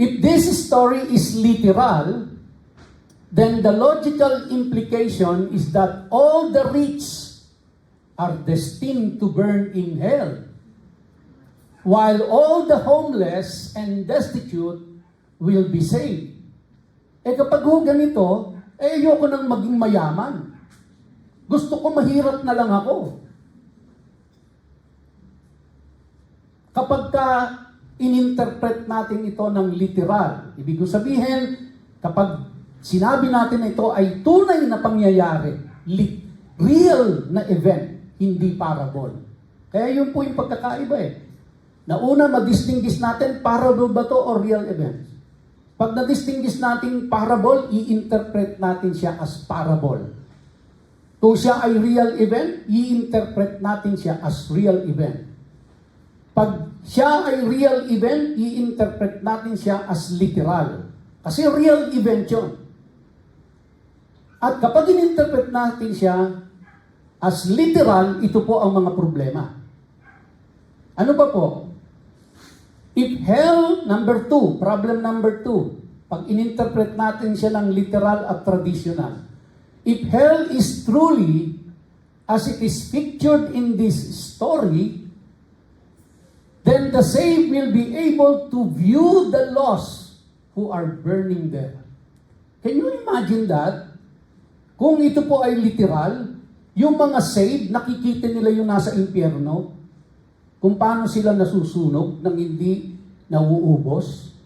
If this story is literal, then the logical implication is that all the rich are destined to burn in hell, while all the homeless and destitute will be saved. Kapag ganito, ayoko nang maging mayaman. Gusto ko mahirap na lang ako. Kapag ininterpret natin ito ng literal, ibig sabihin, kapag sinabi natin na ito ay tunay na pangyayari, real na event, hindi parable. Kaya yun po yung pagkakaiba eh. Nauna, ma-distinguish natin, parable ba to or real event? Pag na-distinguish natin parable, i-interpret natin siya as parable. Kung siya ay real event, i-interpret natin siya as real event. Pag siya ay real event, i-interpret natin siya as literal. Kasi real event yun. At kapag in-interpret natin siya as literal, ito po ang mga problema. Ano ba po? If hell, problem number 2, pag in-interpret natin siya ng literal at traditional, if hell is truly as it is pictured in this story, then the saved will be able to view the lost who are burning there. Can you imagine that? Kung ito po ay literal, yung mga saved, nakikita nila yung nasa impyerno, kung paano sila nasusunog nang hindi nauubos.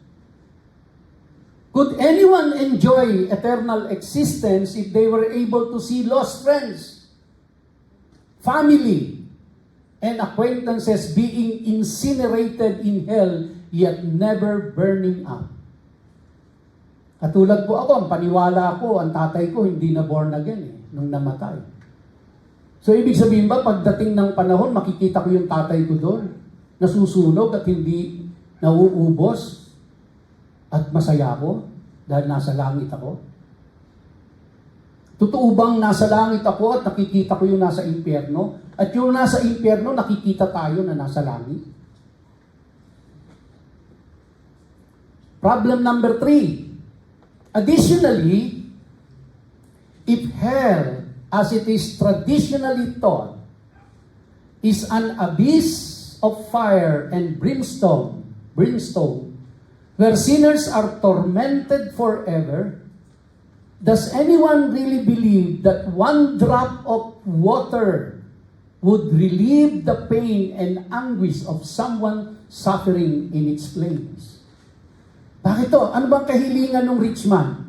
Could anyone enjoy eternal existence if they were able to see lost friends, family, and acquaintances being incinerated in hell, yet never burning up? Katulad po ako, ang paniwala ko, ang tatay ko hindi na born again nung namatay. So ibig sabihin ba, pagdating ng panahon, makikita ko yung tatay ko doon, nasusunog at hindi nauubos, at masaya ako dahil nasa langit ako? Totoo bang nasa langit ako at nakikita ko yung nasa impyerno? At yung nasa impyerno, nakikita tayo na nasa langit? Problem number 3. Additionally, if hell, as it is traditionally taught, is an abyss of fire and brimstone, where sinners are tormented forever, does anyone really believe that one drop of water would relieve the pain and anguish of someone suffering in its flames? Bakit to? Ano bang kahilingan ng rich man?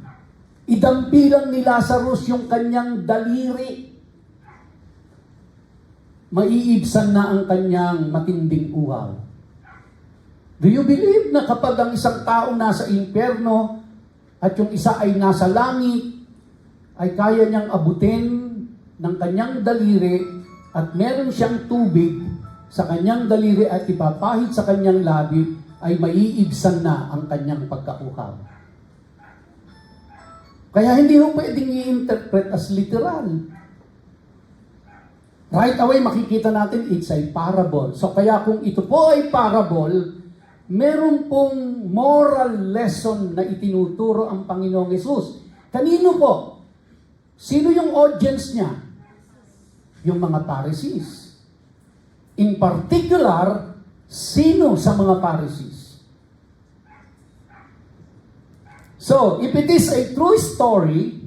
Idampilang ni Lazarus yung kanyang daliri. Maiibsan na ang kanyang matinding uhaw. Do you believe na kapag ang isang tao nasa impyerno at yung isa ay nasa langit, ay kaya niyang abutin ng kanyang daliri at meron siyang tubig sa kanyang daliri at ipapahid sa kanyang labi, ay maiibsan na ang kanyang pagkauhaw. Kaya hindi mo pwedeng i-interpret as literal. Right away, makikita natin it's a parable. So kaya kung ito po ay parable, meron pong moral lesson na itinuturo ang Panginoong Hesus. Kanino po? Sino yung audience niya? Yung mga Pharisees. In particular, sino sa mga Pharisees? So, if it is a true story,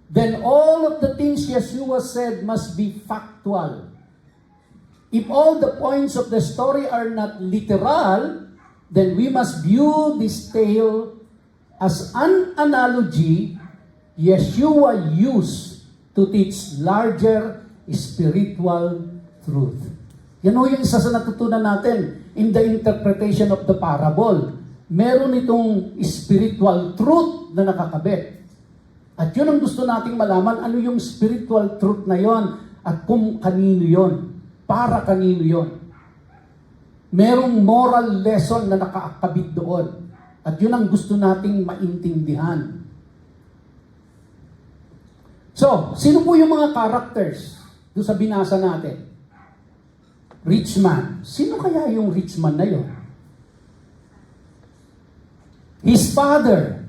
then all of the things Yeshua said must be factual. If all the points of the story are not literal, then we must view this tale as an analogy Yeshua used to teach larger spiritual truth. Yan o yung isa sa natutunan natin in the interpretation of the parable. Meron itong spiritual truth na nakakabit. At yun ang gusto nating malaman, ano yung spiritual truth na yon at kung kanino yon, para kanino yon. Merong moral lesson na nakakabit doon. At yun ang gusto nating maintindihan. So, sino po yung mga characters doon sa binasa natin? Rich man. Sino kaya yung rich man na yon? His father.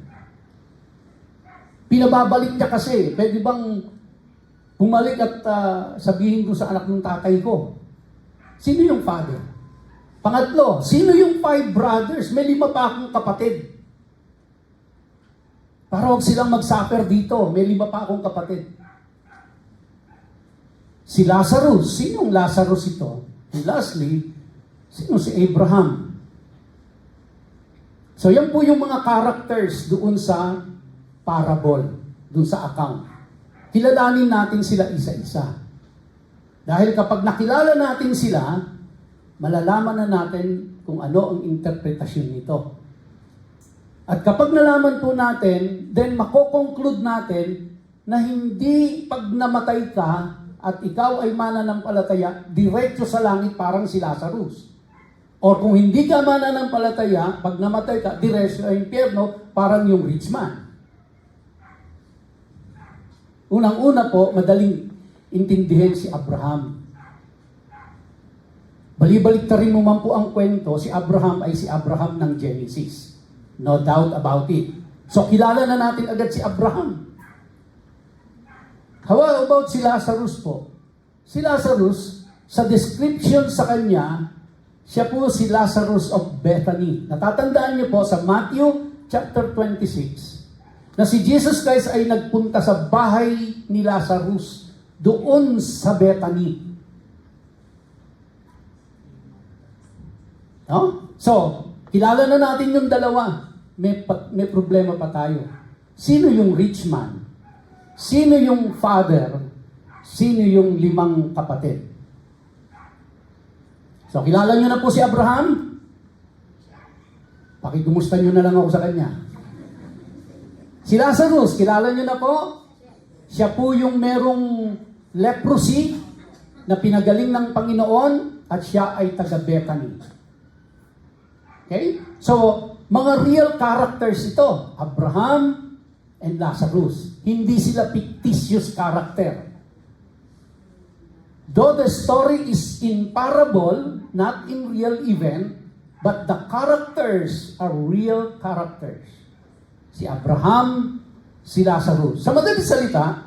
Pinababalik niya kasi. Pwede bang bumalik at sabihin ko sa anak ng tatay ko? Sino yung father? Pangatlo, sino yung 5 brothers? May 5 pa akong kapatid. Para huwag silang mag-suffer dito. May 5 pa akong kapatid. Si Lazarus. Sinong Lazarus ito? And lastly, sino si Abraham? So yan po yung mga characters doon sa parable, doon sa account. Kilalanin natin sila isa-isa. Dahil kapag nakilala natin sila, malalaman na natin kung ano ang interpretasyon nito. At kapag nalaman po natin, then mako-conclude natin na hindi pag namatay ka at ikaw ay mananampalataya, diretso sa langit parang si Lazarus. O kung hindi ka mananampalataya, pag namatay ka, diretso sa impyerno, parang yung rich man. Unang-una po, madaling intindihin si Abraham. Balibalik rin mo man po ang kwento, si Abraham ay si Abraham ng Genesis. No doubt about it. So kilala na natin agad si Abraham. How about si Lazarus po? Si Lazarus, sa description sa kanya, siya po si Lazarus of Bethany. Natatandaan niyo po sa Matthew chapter 26, na si Jesus Christ ay nagpunta sa bahay ni Lazarus doon sa Bethany. No? So, kilala na natin yung dalawa. May problema pa tayo. Sino yung rich man? Sino yung father? Sino yung 5 kapatid? So, kilala nyo na po si Abraham? Pakikumusta nyo na lang ako sa kanya. Si Lazarus, kilala nyo na po? Siya po yung merong leprosy na pinagaling ng Panginoon at siya ay taga Bethany. Okay? So, mga real characters ito. Abraham and Lazarus. Hindi sila fictitious character. Though the story is in parable, not in real event, but the characters are real characters. Si Abraham, si Lazarus. Sa madaling salita,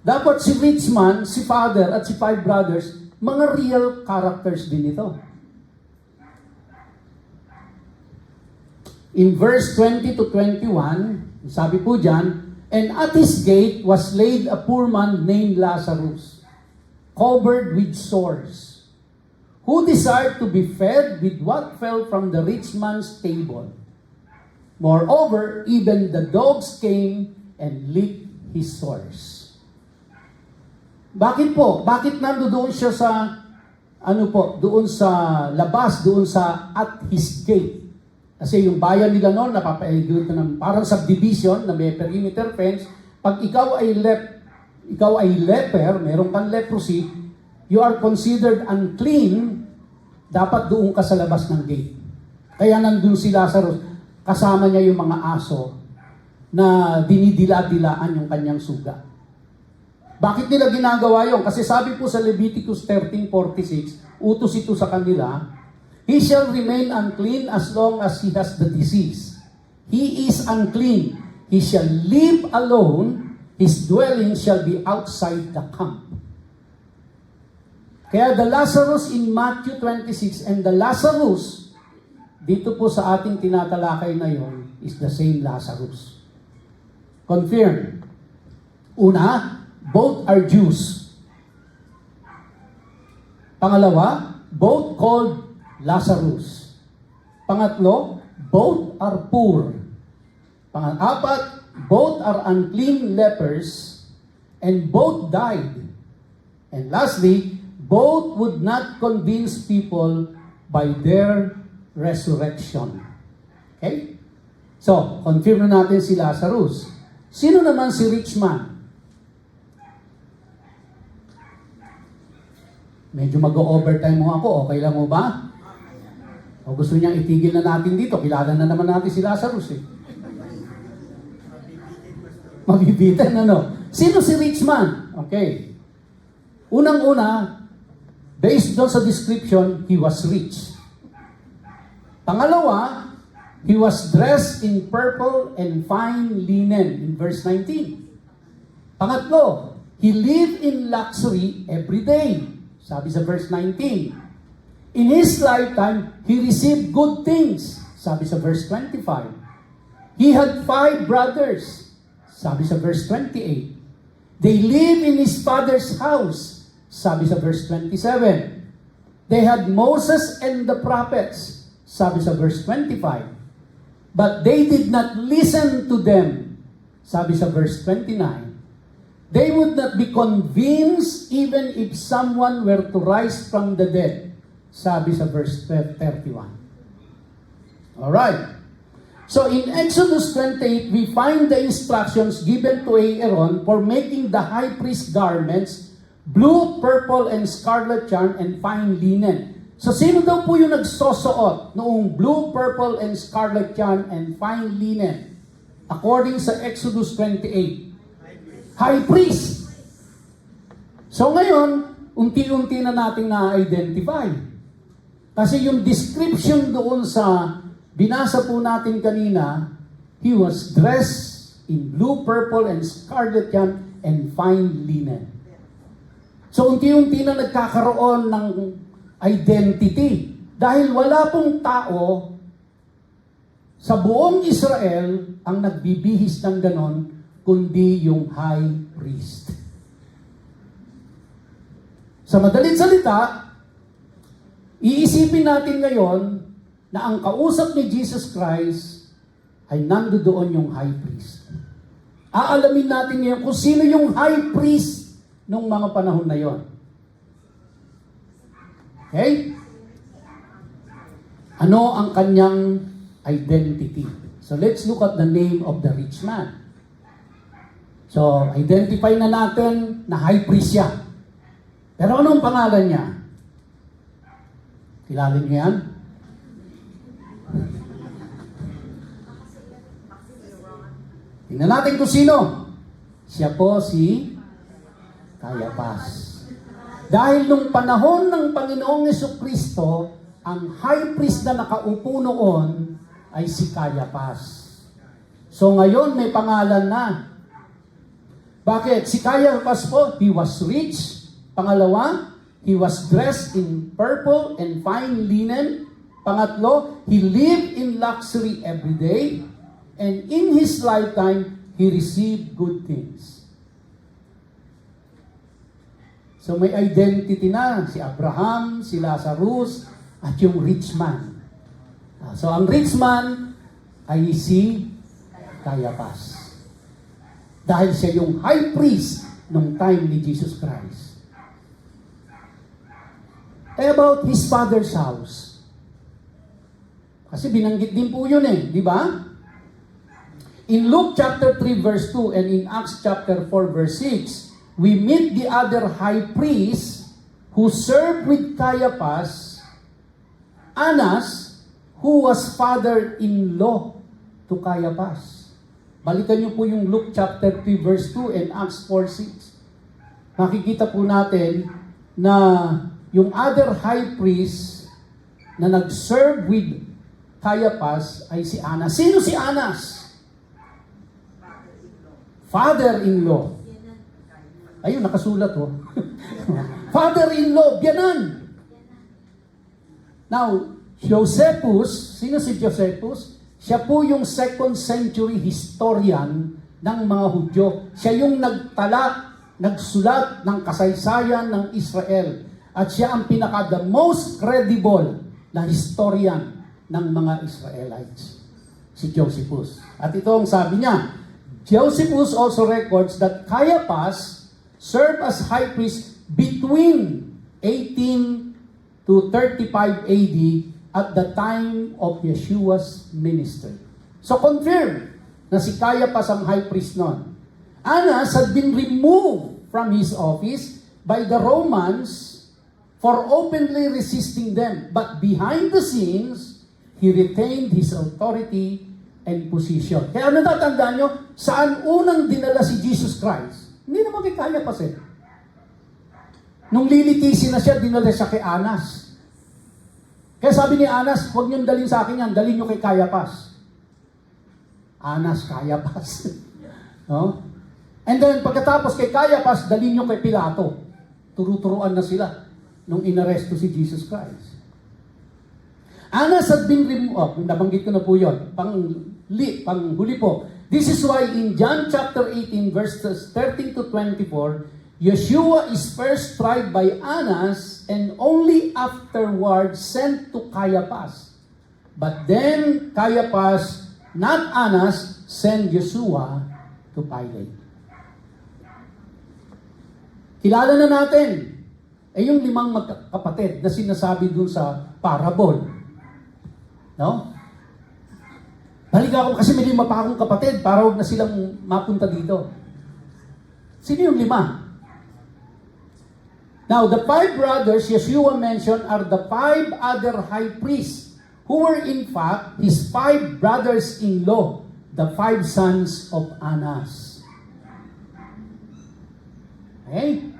dapat si rich man, si father, at si 5 brothers, mga real characters din ito. In verse 20 to 21, sabi po dyan, and at his gate was laid a poor man named Lazarus, covered with sores, who desired to be fed with what fell from the rich man's table. Moreover, even the dogs came and licked his sores. Bakit po? Bakit nandoon siya sa, doon sa labas, doon sa at his gate? Kasi yung bayan nila noon, napapahigil ka ng parang subdivision na may perimeter fence. Pag ikaw ay left ikaw ay leper, meron kang leprosy, you are considered unclean, dapat doon ka sa labas ng gate. Kaya nandun si Lazarus, kasama niya yung mga aso na dinidila-dilaan yung kanyang suga. Bakit nila ginagawa yon? Kasi sabi po sa Leviticus 13:46, utos ito sa kanila, he shall remain unclean as long as he has the disease. He is unclean. He shall live alone. His dwelling shall be outside the camp. Kaya the Lazarus in Matthew 26 and the Lazarus dito po sa ating tinatalakay na yon is the same Lazarus. Confirm. Una, both are Jews. Pangalawa, both called Lazarus. Pangatlo, both are poor. Pang-apat, both are unclean lepers and both died. And lastly, both would not convince people by their resurrection. Okay? So, confirm na natin si Lazarus. Sino naman si rich man? Medyo mag-overtime mo ako. Okay lang mo ba? O gusto niyang itigil na natin dito? Kilala na naman natin si Lazarus eh. Mabibitan ano? Sino si rich man? Okay. Unang-una, based doon sa description, he was rich. Pangalawa, he was dressed in purple and fine linen in verse 19. Pangatlo, he lived in luxury every day. Sabi sa verse 19. In his lifetime, he received good things. Sabi sa verse 25. He had 5 brothers. Sabi sa verse 28. They live in his father's house. Sabi sa verse 27. They had Moses and the prophets. Sabi sa verse 25. But they did not listen to them. Sabi sa verse 29. They would not be convinced even if someone were to rise from the dead. Sabi sa verse 31. Alright. So in Exodus 28, we find the instructions given to Aaron for making the high priest garments, blue, purple, and scarlet yarn, and fine linen. So sino daw po yung nagsosuot noong blue, purple, and scarlet yarn and fine linen? According sa Exodus 28. High priest. So ngayon, unti-unti na nating na-identify. Kasi yung description doon sa binasa po natin kanina, he was dressed in blue, purple, and scarlet yarn and fine linen. So unti-unti na nagkakaroon ng identity. Dahil wala pong tao sa buong Israel ang nagbibihis ng ganon, kundi yung high priest. Sa madaling salita, iisipin natin ngayon na ang kausap ni Jesus Christ ay nandoon yung high priest. Aalamin natin ngayon kung sino yung high priest nung mga panahon na yon. Okay? Ano ang kanyang identity? So let's look at the name of the rich man. So, identify na natin na high priest siya. Pero anong pangalan niya? Kilala niyo yan? Tingnan natin kung sino. Siya po si Caiaphas. Dahil nung panahon ng Panginoong Jesucristo, ang high priest na nakaupo noon ay si Caiaphas. So ngayon may pangalan na. Bakit? Si Caiaphas po, he was rich. Pangalawa, he was dressed in purple and fine linen. Pangatlo, he lived in luxury every day. And in his lifetime, he received good things. So may identity na, si Abraham, si Lazarus, at yung rich man. So ang rich man ay si Caiaphas. Dahil siya yung high priest nung time ni Jesus Christ. About his father's house. Kasi binanggit din po yun eh, di ba? In Luke chapter 3 verse 2 and in Acts chapter 4 verse 6, we meet the other high priest who served with Caiaphas, Annas, who was father-in-law to Caiaphas. Balikan niyo po yung Luke chapter 3 verse 2 and Acts 4:6. Makikita po natin na yung other high priest na nag-serve with Caiaphas ay si Annas. Sino si Annas? Father-in-law. Ayun, nakasulat oh. Father-in-law, biyanan. Now, Josephus, sino si Josephus? Siya po yung 2nd century historian ng mga Hudyo. Siya yung nagtala, nagsulat ng kasaysayan ng Israel. At siya ang the most credible na historian ng mga Israelites. Si Josephus. At ito ang sabi niya, Josephus also records that Caiaphas served as high priest between 18 to 35 AD at the time of Yeshua's ministry. So confirm na si Caiaphas ang high priest noon. Annas had been removed from his office by the Romans for openly resisting them. But behind the scenes, he retained his authority and position. Kaya natatandaan nyo, saan unang dinala si Jesus Christ? Hindi naman kay Caiaphas eh. Nung lilitisin na siya, dinala siya kay Annas. Kaya sabi ni Annas, huwag niyong dalhin sa akin yan, dalhin niyo kay Caiaphas. Annas, Caiaphas. No? And then, pagkatapos kay Caiaphas, dalhin niyo kay Pilato. Turu-turuan na sila nung inaresto si Jesus Christ. Annas had been removed. Nabanggit ko na po yun. Panghuli po. This is why in John chapter 18, verses 13 to 24, Yeshua is first tried by Annas and only afterwards sent to Caiaphas. But then Caiaphas, not Annas, sent Yeshua to Pilate. Kilala na natin yung 5 magkakapatid na sinasabi dun sa parable. No? Halika ako kasi may 5 pa akong kapatid para huwag na silang mapunta dito. Sino yung 5? Now, the 5 brothers Yeshua mentioned are the 5 other high priests who were in fact his 5 brothers-in-law, the 5 sons of Annas. Okay?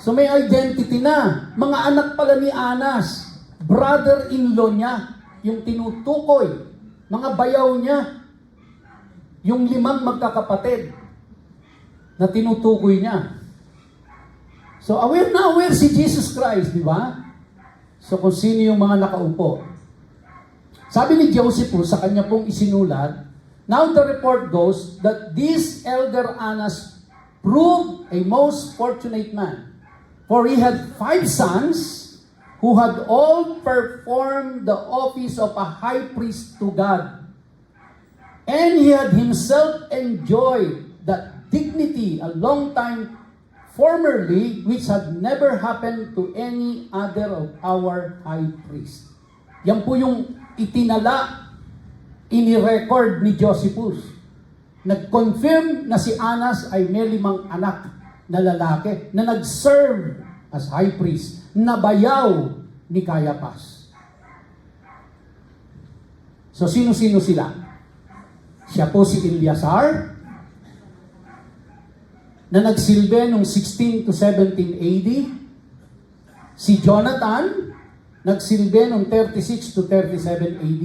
So may identity na. Mga anak pala ni Annas, brother-in-law niya, yung tinutukoy, mga bayaw niya, yung 5 magkakapatid na tinutukoy niya. So aware na aware si Jesus Christ, di ba? So kung sino yung mga nakaupo. Sabi ni Josephus sa kanya pong isinulat, now the report goes that this elder Annas proved a most fortunate man. For he had 5 sons who had all performed the office of a high priest to God. And he had himself enjoyed that dignity a long time formerly, which had never happened to any other of our high priest. Yan po yung itinala, ini-record ni Josephus. Nag-confirm na si Annas ay may 5 anak na lalaki na nag-serve as high priest, na bayaw ni Caiaphas. So, sino-sino sila? Siya po si Eleazar, na nagsilbi noong 16 to 17 AD. Si Jonathan, nagsilbi noong 36 to 37 AD.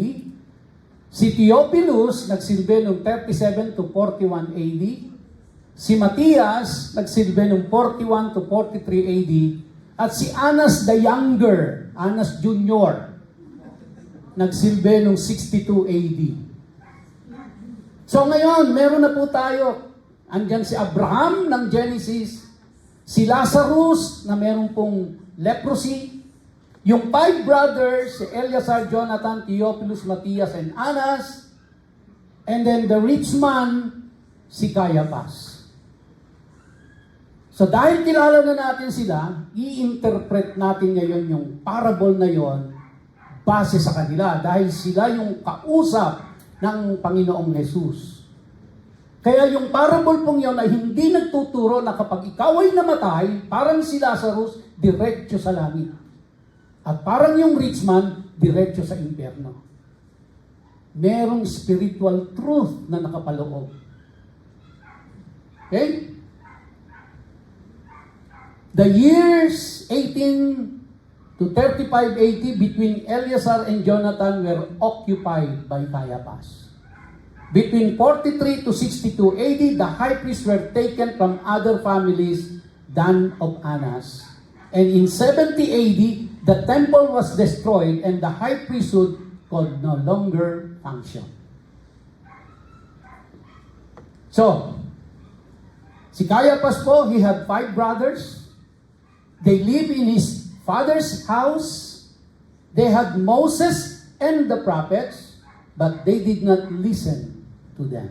Si Theophilus, nagsilbi noong 37 to 41 AD. Si Matthias, nagsilbi noong 41 to 43 AD. At si Annas the Younger, Annas Jr., nagsilbi noong 62 AD. So ngayon, meron na po tayo. Andyan si Abraham ng Genesis, si Lazarus na meron pong leprosy, yung 5 brothers, si Eleazar, Jonathan, Theophilus, Matthias, and Annas, and then the rich man, si Caiaphas. So dahil kilala na natin sila, i-interpret natin ngayon yung parable na yon base sa kanila dahil sila yung kausap ng Panginoong Jesus. Kaya yung parable pong yun ay hindi nagtuturo na kapag ikaw ay namatay, parang si Lazarus, diretso sa langit. At parang yung rich man, diretso sa impyerno. Merong spiritual truth na nakapaloob. Okay? The years 18 to 35 AD between Eleazar and Jonathan were occupied by Caiaphas. Between 43 to 62 AD, the high priests were taken from other families than of Annas. And in 70 AD, the temple was destroyed and the high priesthood could no longer function. So, si Caiaphas po, he had 5 brothers. They lived in his father's house. They had Moses and the prophets, but they did not listen to them.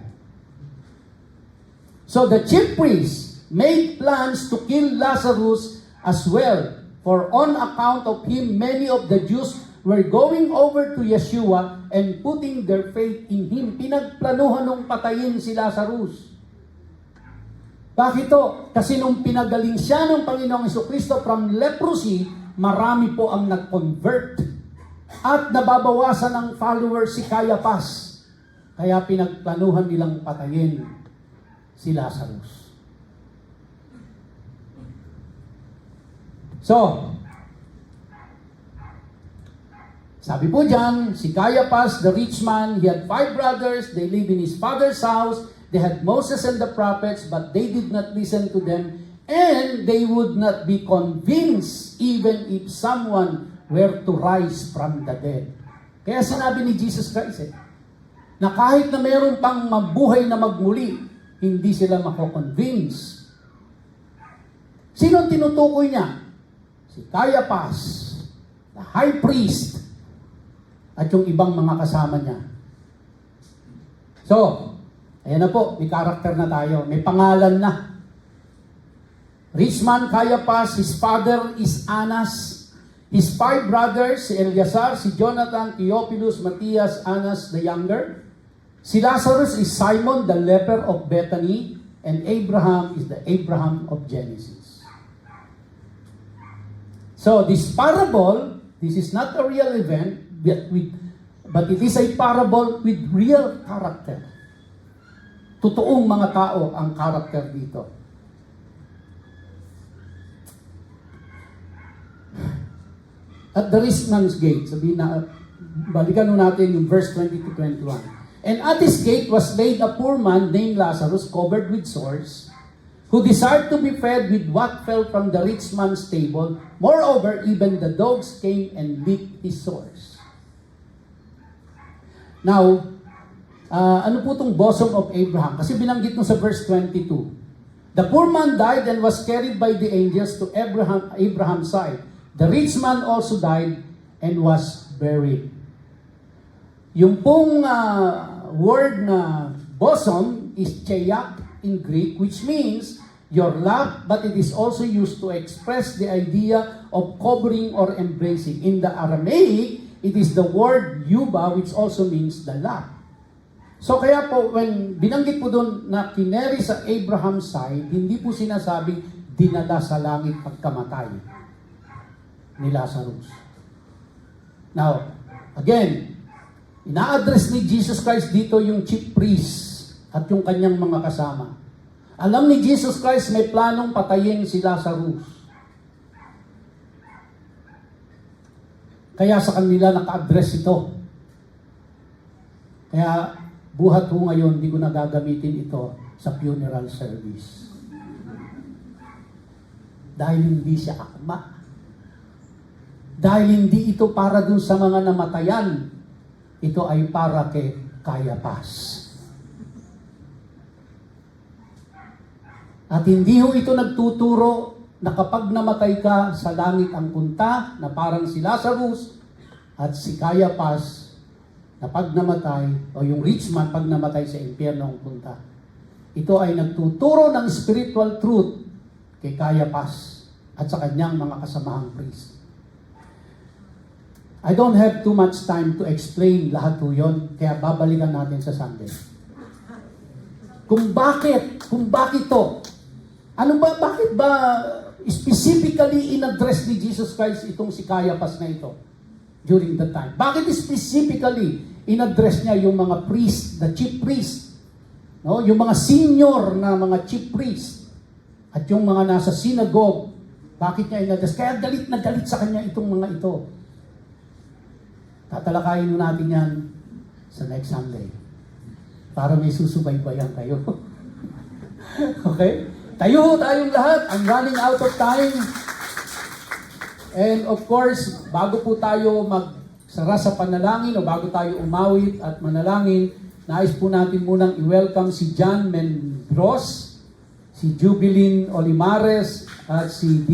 So the chief priests made plans to kill Lazarus as well, for on account of him, many of the Jews were going over to Yeshua and putting their faith in him. Pinagplanuhan nung patayin si Lazarus. Bakit to? Kasi nung pinagaling siya ng Panginoong Jesucristo from leprosy, marami po ang nag-convert. At nababawasan ng followers si Caiaphas. Kaya pinagplanuhan nilang patayin si Lazarus. So, sabi po dyan, si Caiaphas, the rich man, he had 5 brothers, they lived in his father's house, they had Moses and the prophets, but they did not listen to them, and they would not be convinced even if someone were to rise from the dead. Kaya sinabi ni Jesus Christ, na kahit na meron pang mabuhay na magmuli, hindi sila mako-convince. Sino ang tinutukoy niya? Si Caiaphas, the high priest, at yung ibang mga kasama niya. So, ayan na po, may karakter na tayo, may pangalan na. Rich man Caiaphas, his father is Annas, his 5 brothers, si Eleazar, si Jonathan, Theophilus, Matthias, Annas the younger. Si Lazarus is Simon, the leper of Bethany, and Abraham is the Abraham of Genesis. So this parable, this is not a real event, but it is a parable with real character. Totoong mga tao ang character dito. At the rich man's gate, sabihin na, balikan natin yung verse 20 to 21. And at his gate was laid a poor man named Lazarus, covered with sores, who desired to be fed with what fell from the rich man's table. Moreover, even the dogs came and licked his sores. Now, ano po itong bosom of Abraham? Kasi binanggit mo sa verse 22. The poor man died and was carried by the angels to Abraham's side. The rich man also died and was buried. Yung pong word na bosom is cheyak in Greek, which means your lap, but it is also used to express the idea of covering or embracing. In the Aramaic, it is the word yuba, which also means the lap. So kaya po, when binanggit po doon na kineri sa Abraham's side, hindi po sinasabing dinala sa langit pagkamatay ni Lazarus. Now, again, ina-address ni Jesus Christ dito yung chief priest at yung kanyang mga kasama. Alam ni Jesus Christ may planong patayin si Lazarus. Kaya sa kanila naka-address ito. Kaya buhat ko ngayon, hindi ko na gagamitin ito sa funeral service. Dahil hindi siya akma. Dahil hindi ito para dun sa mga namatayan. Ito ay para kay Caiaphas. At hindi ho ito nagtuturo na kapag namatay ka, sa langit ang punta, na parang si Lazarus at si Caiaphas, na pag namatay, o yung rich man pag namatay sa impyerno ang punta. Ito ay nagtuturo ng spiritual truth kay Caiaphas at sa kanyang mga kasamahang priest. I don't have too much time to explain lahat po yun, kaya babalikan natin sa Sunday. kung bakit to. Bakit ba specifically in-address ni Jesus Christ itong si Caiaphas na ito during that time? Bakit specifically in-address niya yung mga priest, the chief priest, no? Yung mga senior na mga chief priest at yung mga nasa synagogue? Bakit niya in-address? Kaya galit na galit sa kanya itong mga ito. Tatalakayin natin yan sa next Sunday para may susubaybayan kayo. Okay? Tayo tayong lahat. I'm running out of time. And of course, bago po tayo magsara sa panalangin o bago tayo umawit at manalangin, nais po natin munang i-welcome si John Mendros, si Jubilin Olimares, at si